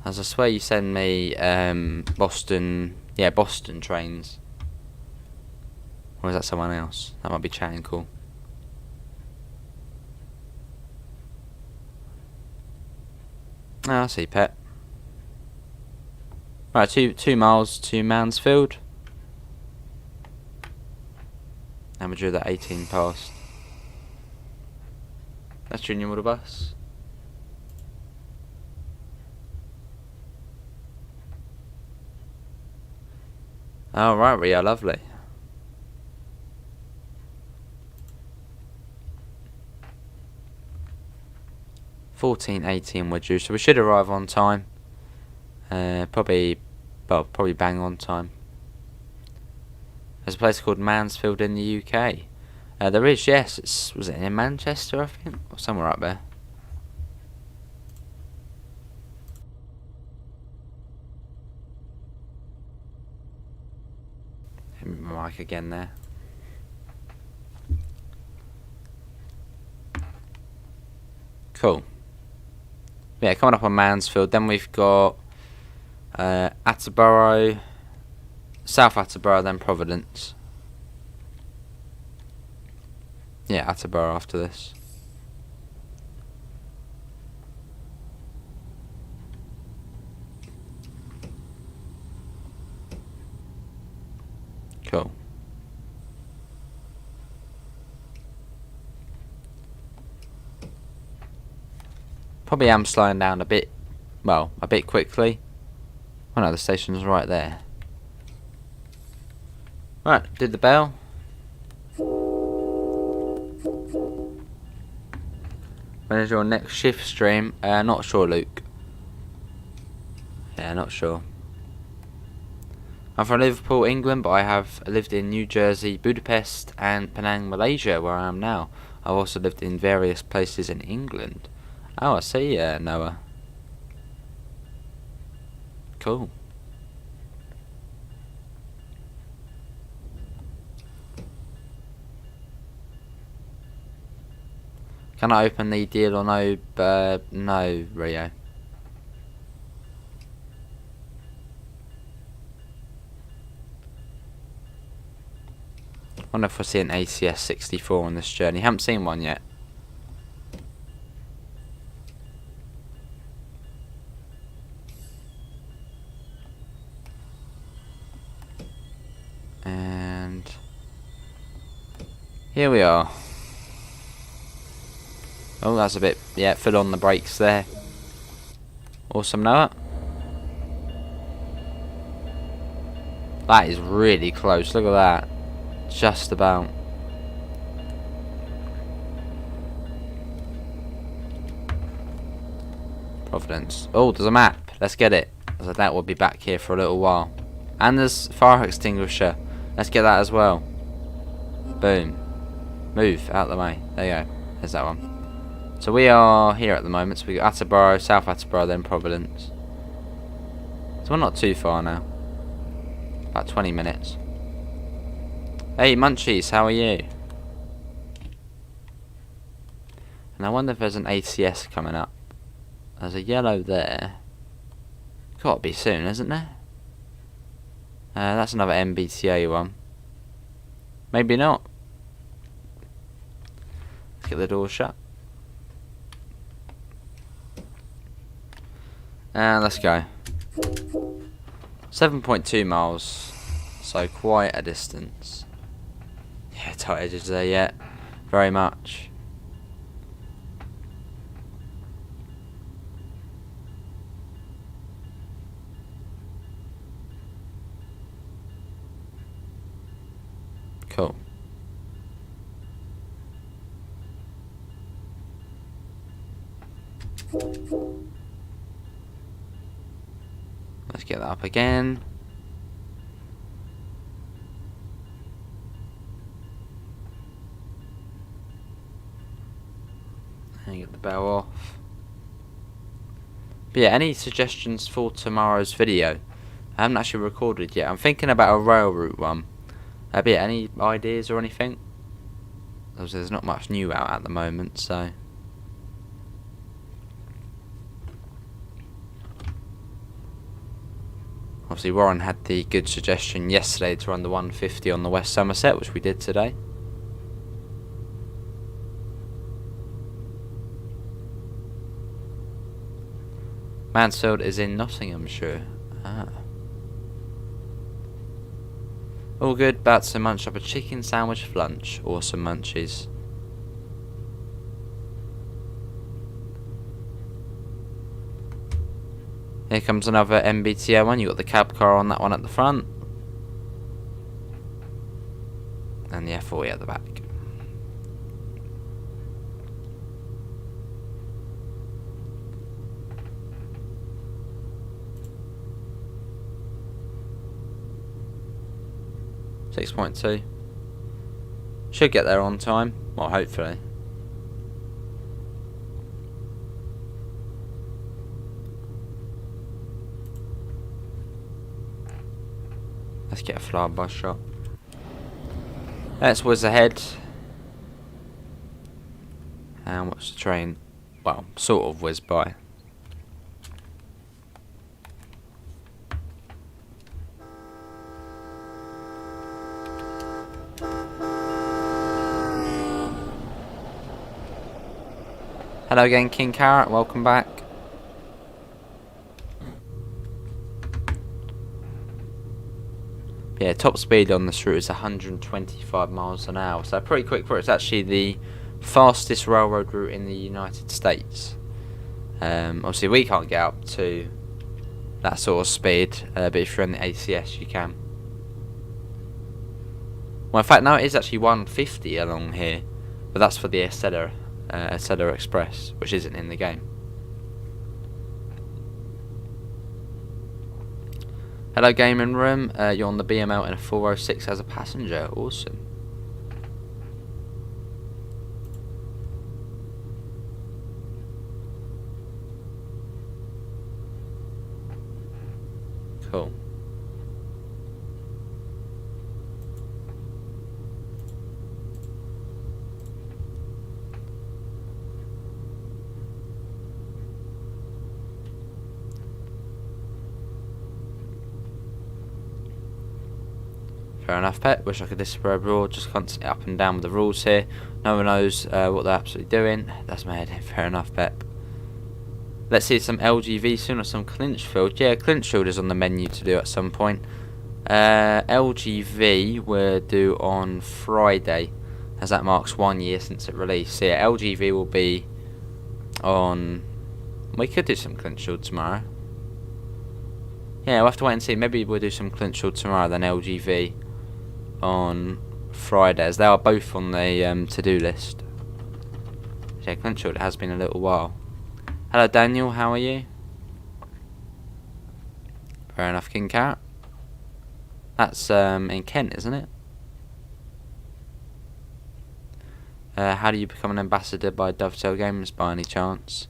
as I swear you send me Boston, yeah, Boston trains, or is that someone else? That might be chatting cool. Oh, I see, pet. Right, 2 miles to Mansfield. And we drew that 18 past. That's your new model bus. Oh, right, Ria, lovely. $14.18 we're due, so we should arrive on time. Probably bang on time. There's a place called Mansfield in the UK. There is, yes. Was it in Manchester, I think? Or somewhere up there. Hit me with my mic again there. Cool. Yeah, coming up on Mansfield. Then we've got Attleborough, South Attleborough, then Providence. Yeah, Attleborough after this. Cool. Probably am slowing down a bit, well, a bit quickly. Oh no, the station's right there. Right, did the bell. When is your next shift stream? Not sure, Luke. Yeah, not sure. I'm from Liverpool, England, but I have lived in New Jersey, Budapest, and Penang, Malaysia, where I am now. I've also lived in various places in England. Oh, I see, Noah. Cool. Can I open the deal or no? No, Rio. I wonder if I see an ACS 64 on this journey. Haven't seen one yet. And here we are. Oh, that's a bit, yeah, full on the brakes there. Awesome, Noah. That is really close. Look at that. Just about. Providence. Oh, there's a map. Let's get it. So that will be back here for a little while. And there's fire extinguisher. Let's get that as well. Boom. Move out of the way. There you go. There's that one. So we are here at the moment. So we got Attleboro, South Attleboro, then Providence. So we're not too far now. About 20 minutes. Hey Munchies, how are you? And I wonder if there's an ACS coming up. There's a yellow there. Gotta be soon, isn't there? That's another MBTA one. Maybe not. Let's get the door shut. And let's go. 7.2 miles. So quite a distance. Yeah, tight edges there yet. Very much. Cool. Let's get that up again. And get the bell off. But yeah, any suggestions for tomorrow's video? I haven't actually recorded yet. I'm thinking about a rail route one. But yeah, any ideas or anything? There's not much new out at the moment, so. Obviously Warren had the good suggestion yesterday to run the 150 on the West Somerset, which we did today. Mansfield is in Nottinghamshire. Ah. All good, about to munch up a chicken sandwich for lunch. Awesome munchies. Here comes another MBTA one. You got the cab car on that one at the front. And the F40 at the back. .2. Should get there on time. Well, hopefully. Let's get a flyby shot. Let's whiz ahead. And watch the train, well, sort of whiz by. Hello again, King Carrot, welcome back. Yeah, top speed on this route is 125 miles an hour, so pretty quick for it. It's actually the fastest railroad route in the United States. Obviously we can't get up to that sort of speed, but if you're in the ACS you can. Well, in fact, no, it is actually 150 along here, but that's for the Acela Express, which isn't in the game. Hello gaming room, you're on the BML in a 406 as a passenger, awesome. Cool. Fair enough, Pet. Wish I could disappear abroad. Just constantly up and down with the rules here. No one knows what they're absolutely doing. That's my head. Fair enough, Pep. Let's see some LGV soon or some Clinchfield. Yeah, Clinchfield is on the menu to do at some point. LGV we'll do on Friday, as that marks 1 year since it released. So yeah, LGV will be on. We could do some Clinchfield tomorrow. Yeah, we'll have to wait and see. Maybe we'll do some Clinchfield tomorrow, then LGV on Friday, as they are both on the to-do list. Yeah, Clinchfield, it has been a little while. Hello Daniel, how are you? Fair enough, King Carrot. That's in Kent, isn't it? How do you become an ambassador by Dovetail Games by any chance?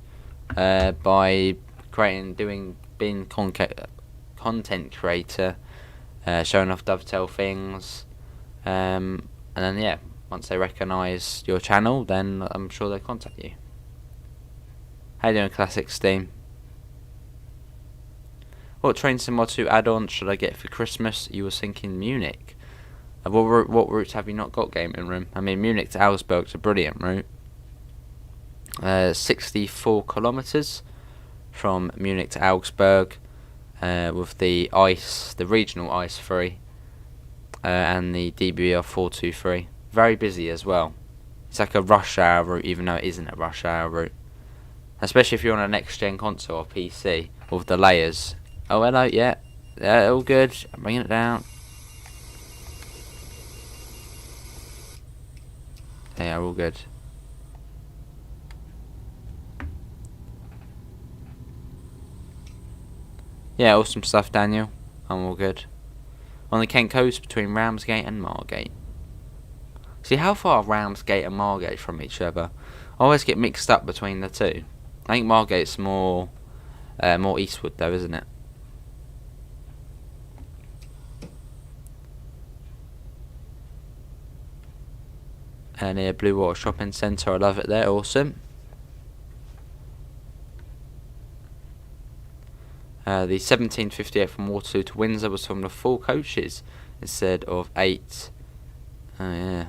By being content creator, showing off Dovetail things, and then yeah, once they recognise your channel, then I'm sure they'll contact you. How you doing, Classic Steam? What Train Sim Mod 2 add-on should I get for Christmas? You were thinking Munich. What routes have you not got, Gaming Room? I mean, Munich to Augsburg's a brilliant route. 64 kilometres from Munich to Augsburg, with the regional ice free, and the DBR 423. Very busy as well. It's like a rush hour route, even though it isn't a rush hour route. Especially if you're on a next gen console or PC with the layers. Oh hello, yeah, all good. I'm bringing it down. Yeah, all good. Yeah, awesome stuff, Daniel. I'm all good. On the Kent coast between Ramsgate and Margate. See, how far are Ramsgate and Margate from each other? I always get mixed up between the two. I think Margate's more eastward though, isn't it? Near Blue Water Shopping Centre, I love it there, awesome. The 1758 from Waterloo to Windsor was from the 4 coaches instead of 8. Oh yeah,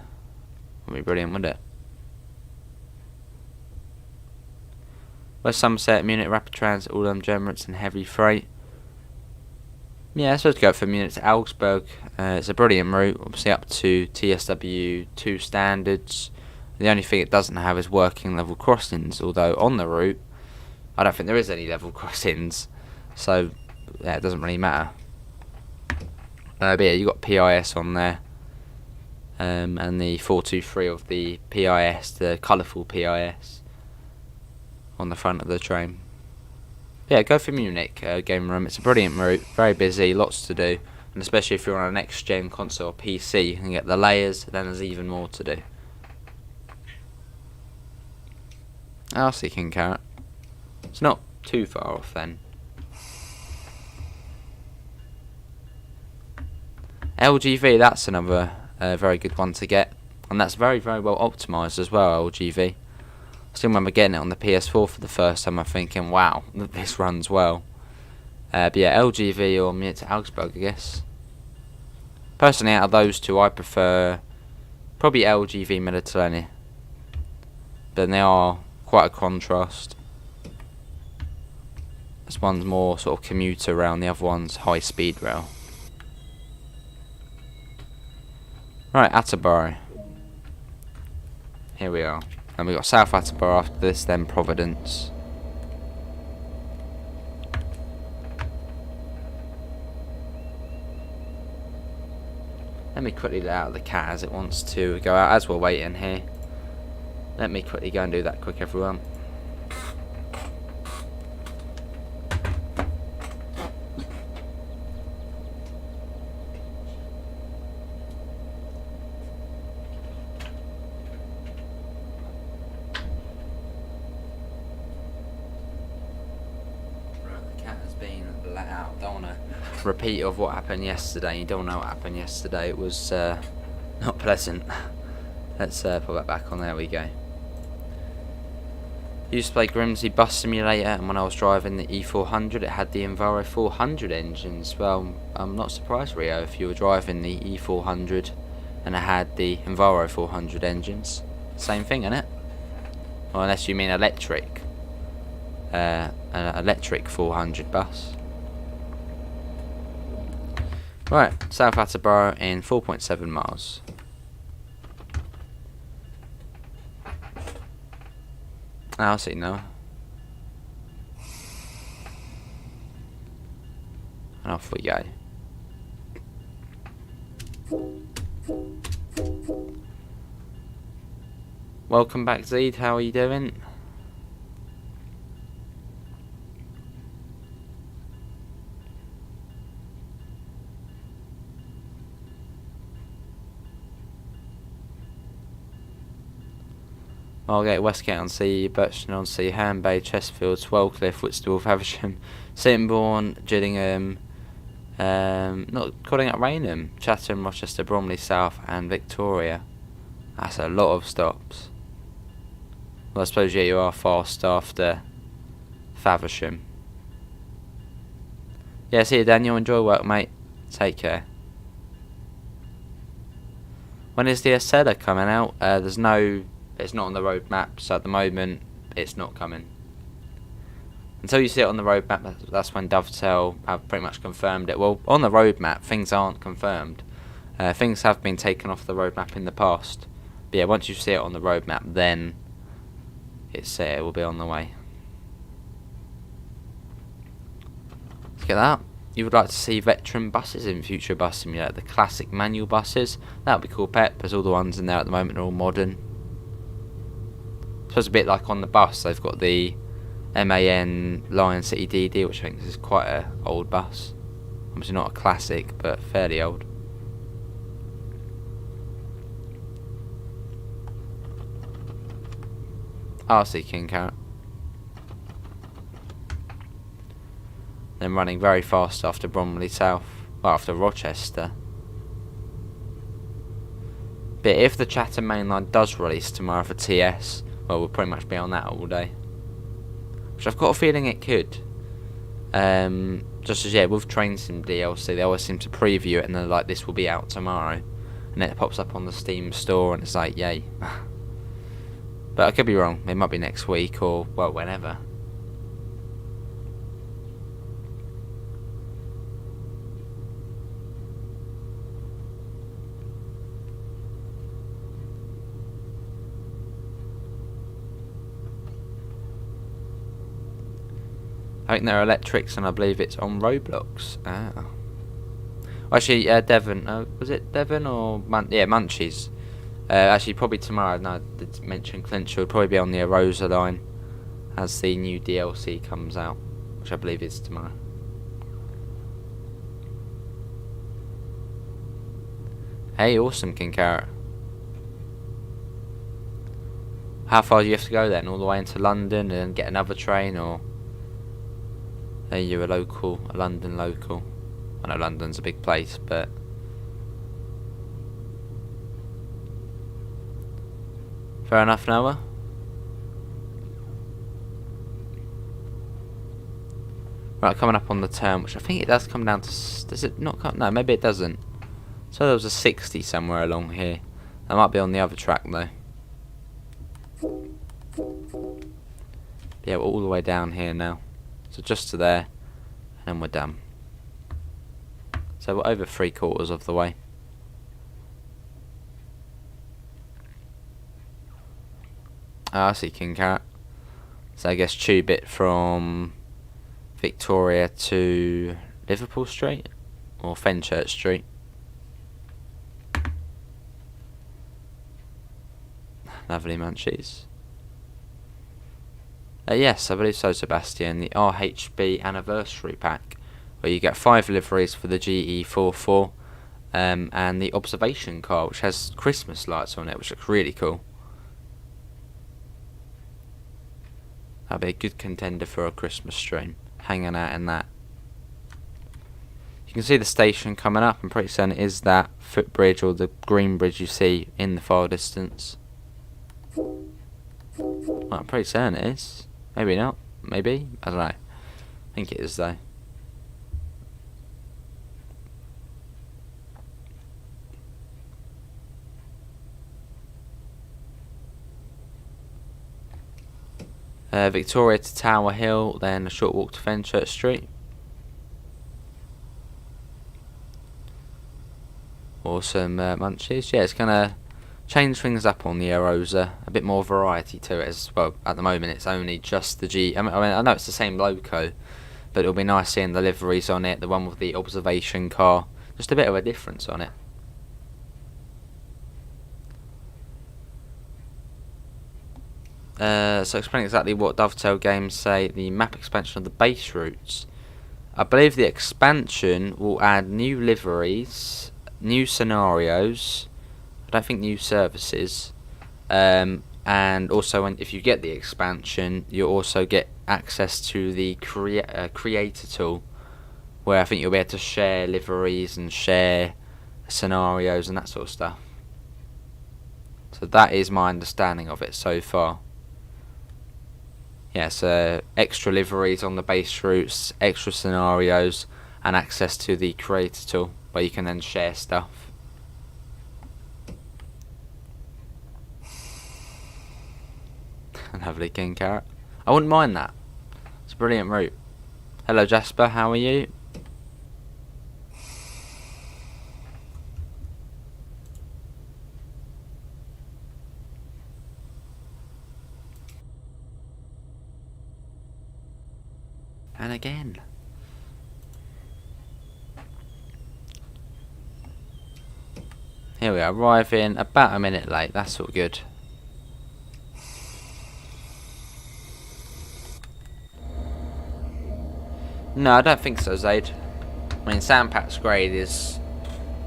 would be brilliant, wouldn't it? West Somerset, Munich Rapid Transit, all them Emirates and heavy freight. Yeah, I suppose to go for Munich to Augsburg. It's a brilliant route, obviously up to TSW 2 standards. The only thing it doesn't have is working level crossings, although on the route I don't think there is any level crossings, so yeah, it doesn't really matter. But yeah, you've got PIS on there, and the 423 of the PIS, the colourful PIS, on the front of the train. Yeah, go for Munich, Game Room. It's a brilliant route, very busy, lots to do, and especially if you're on a next gen console or PC, you can get the layers, then there's even more to do. I'll see King Carrot. It's not too far off then. LGV, that's another very good one to get, and that's very, very well optimised as well, LGV. I still remember getting it on the PS4 for the first time. I'm thinking, wow, this runs well. But yeah, LGV or Munich to Augsburg, I guess. Personally, out of those two, I prefer probably LGV Mediterranean. But they are quite a contrast. This one's more sort of commuter rail, and the other one's high speed rail. Right, Attleborough. Here we are. And we've got South Attleborough after this, then Providence. Let me quickly let out the cat as it wants to go out as we're waiting here. Let me quickly go and do that quick, everyone. Don't want to repeat of what happened yesterday. You don't know what happened yesterday. It was not pleasant. Let's put that back on. There we go. Used to play Grimsby Bus Simulator, and when I was driving the E400, it had the Enviro 400 engines. Well, I'm not surprised, Rio, if you were driving the E400 and it had the Enviro 400 engines. Same thing, innit? Well, unless you mean electric. An electric 400 bus. Right, South Attleborough in 4.7 miles. I'll see now. I And off we go. Welcome back, Zeed. How are you doing? Margate, Westgate on Sea, Birchton on Sea, Herne Bay, Chesterfield, Swellcliffe, Whitstable, Faversham, Sittingbourne, Gillingham, not calling up Raynham, Chatham, Rochester, Bromley South, and Victoria. That's a lot of stops. Well, I suppose yeah, you are fast after Faversham. Yeah, see you, Daniel. Enjoy work, mate. Take care. When is the Acela coming out? It's not on the roadmap, so at the moment it's not coming. Until you see it on the roadmap, that's when Dovetail have pretty much confirmed it. Well, on the roadmap, things aren't confirmed. Things have been taken off the roadmap in the past. But yeah, once you see it on the roadmap, then it will be on the way. Let's get that. You would like to see veteran buses in future bus simulator, the classic manual buses. That would be cool, Pep, as all the ones in there at the moment are all modern. So it's a bit like on the bus, they've got the MAN Lion City DD, which I think is quite an old bus. Obviously not a classic, but fairly old. RC King Carrot. Then running very fast after Bromley South, well, after Rochester. But if the Chatham Main Line does release tomorrow for TS, well, we'll pretty much be on that all day. Which I've got a feeling it could. Just as, yeah, with Train Sim DLC, they always seem to preview it and they're like, this will be out tomorrow. And it pops up on the Steam store and it's like, yay. But I could be wrong. It might be next week or, well, whenever. I think they're electrics, and I believe it's on Roblox. Ah. Actually, Devon. Was it Devon or Munchies? Actually, probably tomorrow. No, I did mention Clinch will probably be on the Arosa line as the new DLC comes out, which I believe is tomorrow. Hey, awesome, King Carrot. How far do you have to go then? All the way into London and get another train, or? Are you a London local? I know London's a big place, but fair enough, Noah. Right, coming up on the turn, which I think it does come down to. Does it not come? No, maybe it doesn't. So there was a 60 somewhere along here. That might be on the other track though. Yeah, we're all the way down here now. So just to there, and we're done. So we're over 3/4 of the way. I see, King Carrot. So I guess tube it from Victoria to Liverpool Street or Fenchurch Street. Lovely munchies. Yes, I believe so, Sebastian. The RHB anniversary pack, where you get 5 liveries for the GE44, and the observation car, which has Christmas lights on it, which looks really cool. That'd be a good contender for a Christmas stream, hanging out in that. You can see the station coming up. I'm pretty certain it is that footbridge or the green bridge you see in the far distance. Well, I'm pretty certain it is. Maybe not. Maybe. I don't know. I think it is though. Victoria to Tower Hill, then a short walk to Fenchurch Street. Awesome munchies. Yeah, it's gonna change things up on the Arosa, a bit more variety to it as well. At the moment it's only just the I mean I know it's the same loco, but it'll be nice seeing the liveries on it, the one with the observation car, just a bit of a difference on it. So explain exactly what Dovetail games say. The map expansion of the base routes. I believe the expansion will add new liveries, new scenarios, I don't think new services, and also if you get the expansion, you'll also get access to the creator tool, where I think you'll be able to share liveries and share scenarios and that sort of stuff. So that is my understanding of it so far. Yeah, so extra liveries on the base routes, extra scenarios, and access to the creator tool, where you can then share stuff. Lovely King Carrot. I wouldn't mind that. It's a brilliant route. Hello Jasper, how are you? And again. Here we are, arriving about a minute late. That's all good. No, I don't think so, Zaid. I mean, Sandpat's grade is,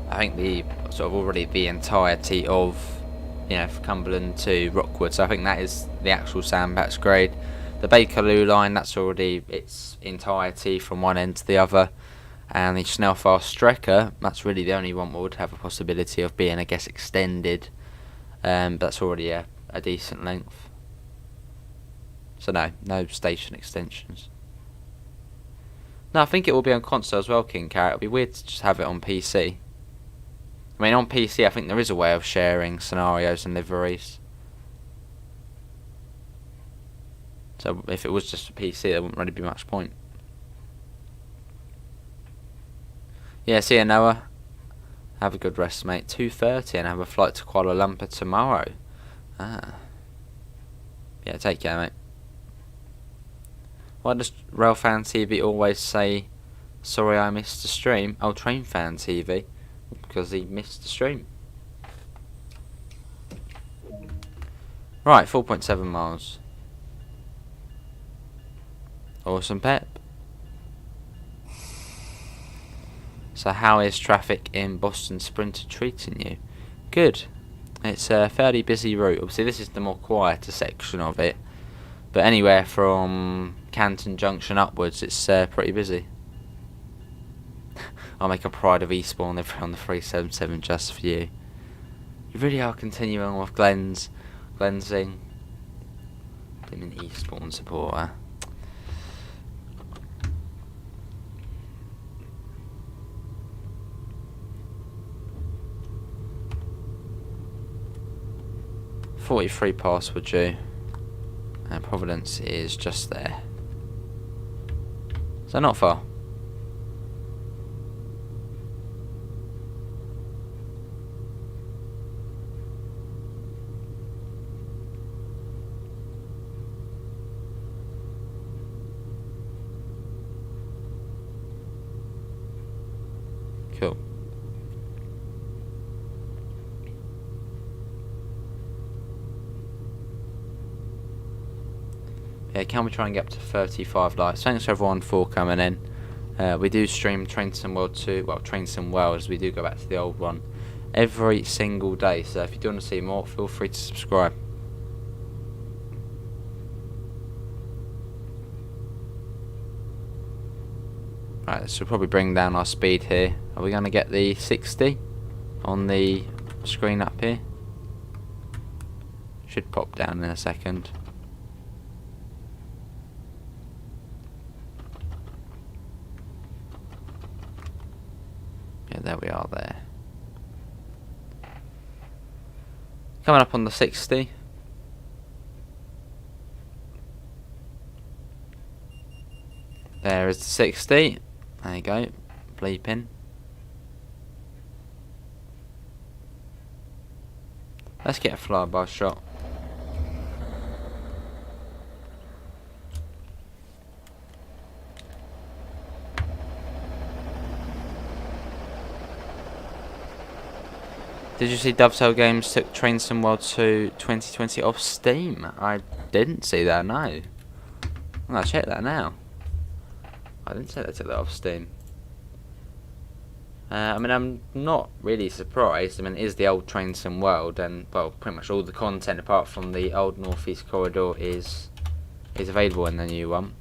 I think, the sort of already the entirety of, you know, Cumberland to Rockwood. So I think that is the actual Sandpat's grade. The Bakerloo line, that's already its entirety from one end to the other. And the Snellfast Strecker, that's really the only one that would have a possibility of being, I guess, extended. But that's already a decent length. So no station extensions. No, I think it will be on console as well, King Carrot. It'll be weird to just have it on PC. I mean, on PC, I think there is a way of sharing scenarios and liveries. So if it was just a PC, there wouldn't really be much point. Yeah, see you, Noah. Have a good rest, mate. 2:30 and have a flight to Kuala Lumpur tomorrow. Ah. Yeah, take care, mate. Why does Railfan TV always say, sorry I missed the stream? Oh, Trainfan TV. Because he missed the stream. Right, 4.7 miles. Awesome, Pep. So how is traffic in Boston Sprinter treating you? Good. It's a fairly busy route. Obviously this is the more quieter section of it. But anywhere from Canton Junction upwards, it's pretty busy. I'll make a Pride of Eastbourne on the 377 just for you. You really are continuing with Glenzing. I'm an Eastbourne supporter. .43 password due. And Providence is just there. So not far. Cool. Yeah, can we try and get up to 35 likes? Thanks everyone for coming in. We do stream Train Sim World 2, well, Train Sim World, as we do go back to the old one, every single day. So if you do want to see more, feel free to subscribe. Right, this will probably bring down our speed here. Are we going to get the 60 on the screen up here? Should pop down in a second. Yeah, there we are there. Coming up on the 60. There is the 60. There you go. Bleeping. Let's get a flyby shot. Did you see Dovetail Games took Train Sim World 2 2020 off Steam? I didn't see that, no. I'm gonna check that now. I didn't say they took that off Steam. I mean, I'm not really surprised. I mean, it is the old Train Sim World, and well, pretty much all the content apart from the old Northeast Corridor is available in the new one.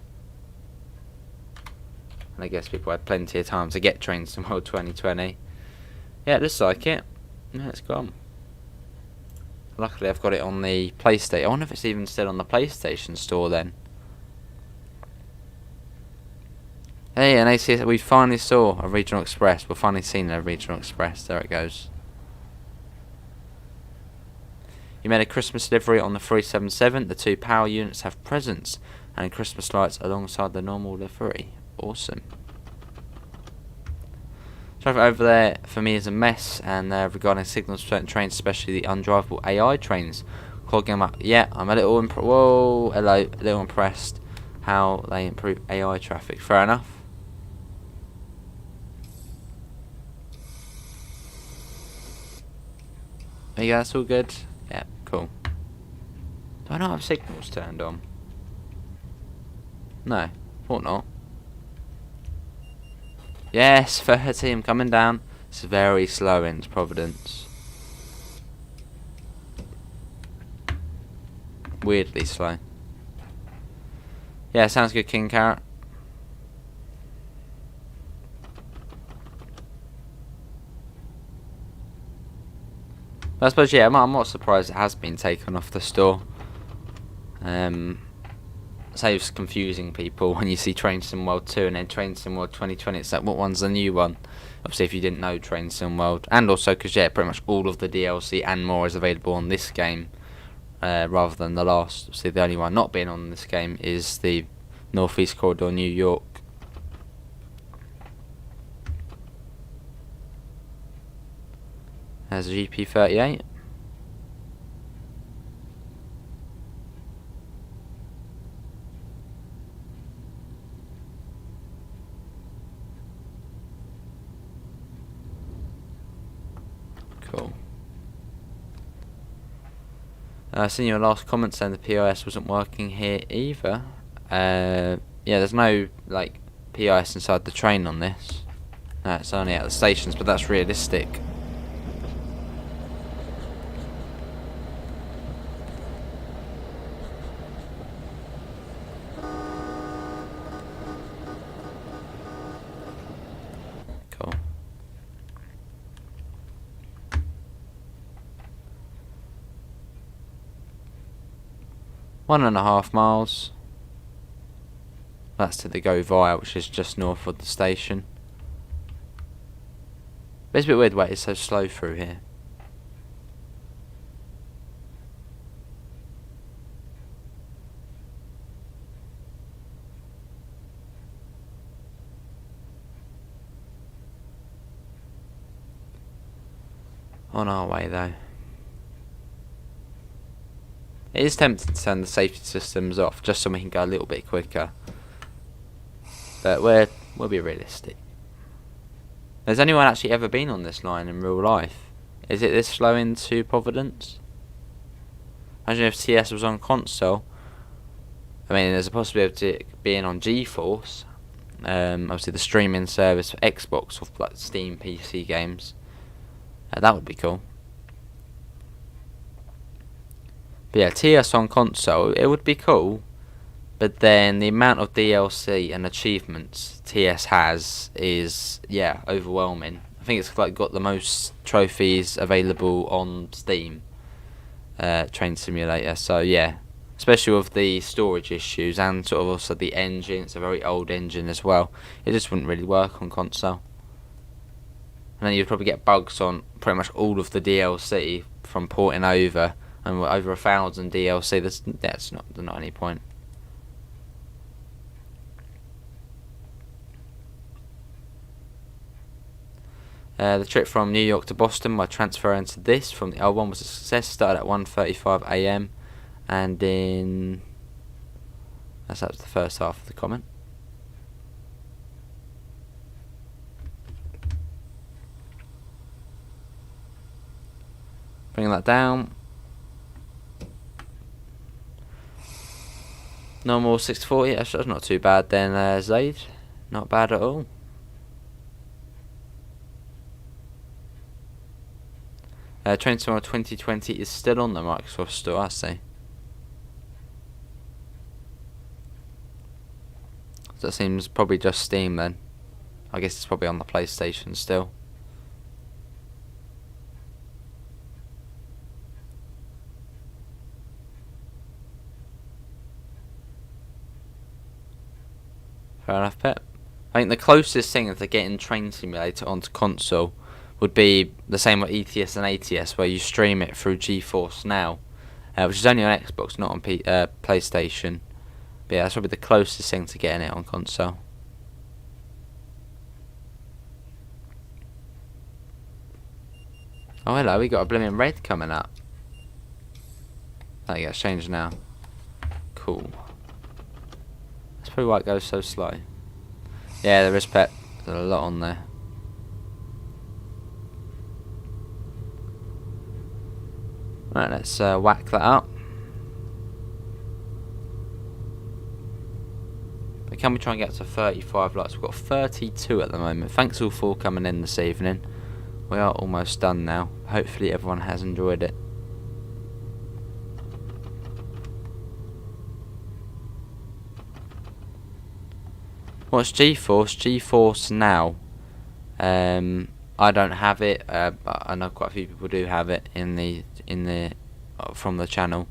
And I guess people had plenty of time to get Train Sim World 2020. Yeah, it looks like it. Yeah, it's gone. Luckily, I've got it on the PlayStation. I wonder if it's even still on the PlayStation Store then. Hey, and ACS, we finally saw a Regional Express. We've finally seen a Regional Express. There it goes. You made a Christmas delivery on the 377. The 2 power units have presents and Christmas lights alongside the normal delivery. Awesome. Traffic over there for me is a mess, and regarding signals for certain trains, especially the undrivable AI trains, clogging them up. Yeah, I'm a little a little impressed how they improve AI traffic. Fair enough. There you go, that's all good. Yeah, cool. Do I not have signals turned on? No, thought not. Yes, 30, I'm coming down. It's very slow into Providence. Weirdly slow. Yeah, sounds good, King Carrot. I suppose, yeah, I'm not surprised it has been taken off the store. Saves confusing people when you see Train Sim World 2 and then Train Sim World 2020. It's like, what one's the new one? Obviously, if you didn't know Train Sim World. And also, because, yeah, pretty much all of the DLC and more is available on this game rather than the last. Obviously, the only one not being on this game is the Northeast Corridor, New York. There's a GP38. Cool. Seeing your last comment saying the POS wasn't working here either. Yeah, there's no like POS inside the train on this. No, it's only at the stations, but that's realistic. Cool. One and a half miles. That's to the Go Via, which is just north of the station. But it's a bit weird why it's so slow through here. On our way though. It is tempting to turn the safety systems off just so we can go a little bit quicker. But we'll be realistic. Has anyone actually ever been on this line in real life? Is it this slow into Providence? Imagine if TS was on console. I mean, there's a possibility of it being on GeForce. Obviously the streaming service for Xbox or like Steam PC games. That would be cool. But yeah, TS on console, it would be cool. But then the amount of DLC and achievements TS has is, yeah, overwhelming. I think it's like got the most trophies available on Steam. Train Simulator. So yeah, especially with the storage issues and sort of also the engine. It's a very old engine as well. It just wouldn't really work on console. And then you'd probably get bugs on pretty much all of the DLC from porting over, and over 1,000 DLC. That's not any point. The trip from New York to Boston by transferring to this from the old one was a success. Started at 1:35 AM, and in that was the first half of the comment. Bring that down. Normal 640, that's not too bad then, Zaid. Not bad at all. Train Sim World 2020 is still on the Microsoft Store, I see. So that seems probably just Steam then. I guess it's probably on the PlayStation still. Fair enough, Pep. I think the closest thing to getting Train Simulator onto console would be the same with ETS and ATS, where you stream it through GeForce Now, which is only on Xbox, not on PlayStation. But yeah, that's probably the closest thing to getting it on console. Oh hello, we got a blooming red coming up. That gets changed now. Cool. That's probably why it goes so slow. Yeah, there is, Pep. There's a lot on there. Right, let's whack that up. But can we try and get to 35 likes? We've got 32 at the moment. Thanks all for coming in this evening. We are almost done now. Hopefully everyone has enjoyed it. What's GeForce? GeForce Now. I don't have it. I know quite a few people do have it from the channel.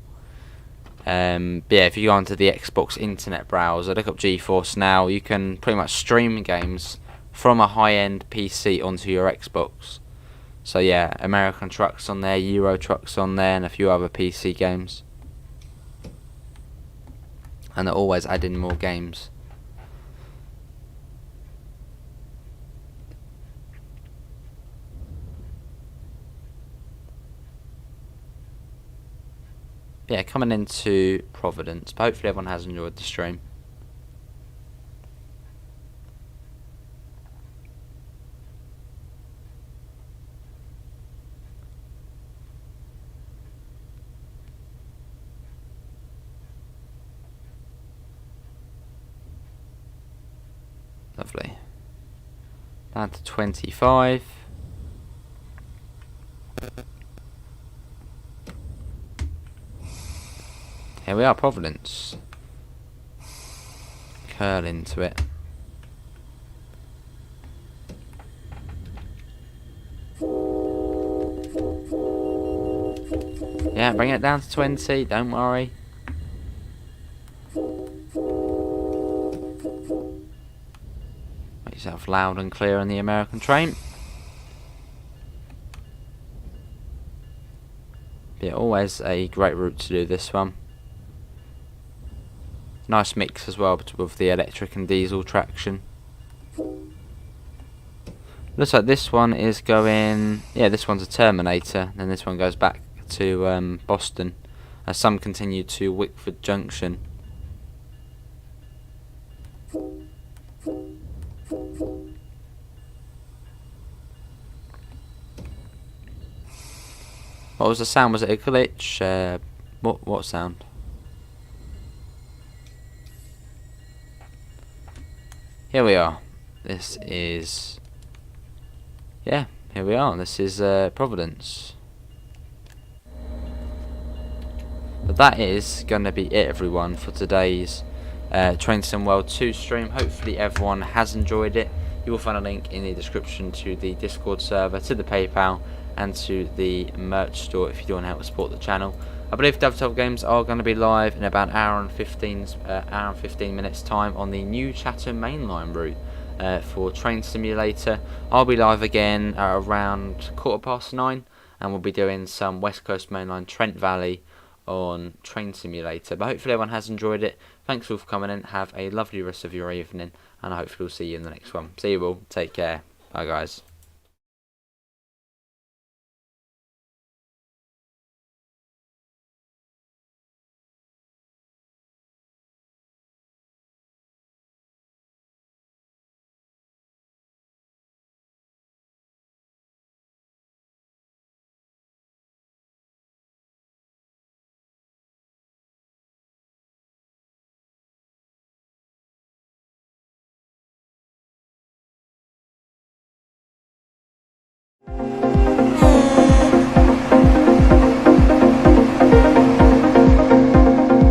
But yeah, if you go onto the Xbox internet browser, look up GeForce Now, you can pretty much stream games from a high-end PC onto your Xbox. So yeah, American Truck's on there, Euro Truck's on there, and a few other PC games. And they're always adding more games. Yeah, coming into Providence, but hopefully everyone has enjoyed the stream. Lovely. Down to 25. Here we are, Providence. Curl into it. Yeah, bring it down to 20, don't worry. Make yourself loud and clear on the American train. Yeah, always a great route to do this one. Nice mix as well with the electric and diesel traction. Looks like this one is going... Yeah, this one's a Terminator. Then this one goes back to Boston. As some continue to Wickford Junction. What was the sound? Was it a glitch? What sound? Here we are. This is... Yeah, here we are. This is Providence. But that is going to be it, everyone, for today's Train Sim World 2 stream. Hopefully everyone has enjoyed it. You will find a link in the description to the Discord server, to the PayPal, and to the merch store if you do want to help support the channel. I believe Dovetail Games are going to be live in about an hour and 15 minutes time on the new Chatham mainline route for Train Simulator. I'll be live again around 9:15, and we'll be doing some West Coast mainline Trent Valley on Train Simulator. But hopefully everyone has enjoyed it. Thanks all for coming in. Have a lovely rest of your evening, and I hopefully we'll see you in the next one. See you all. Take care. Bye guys.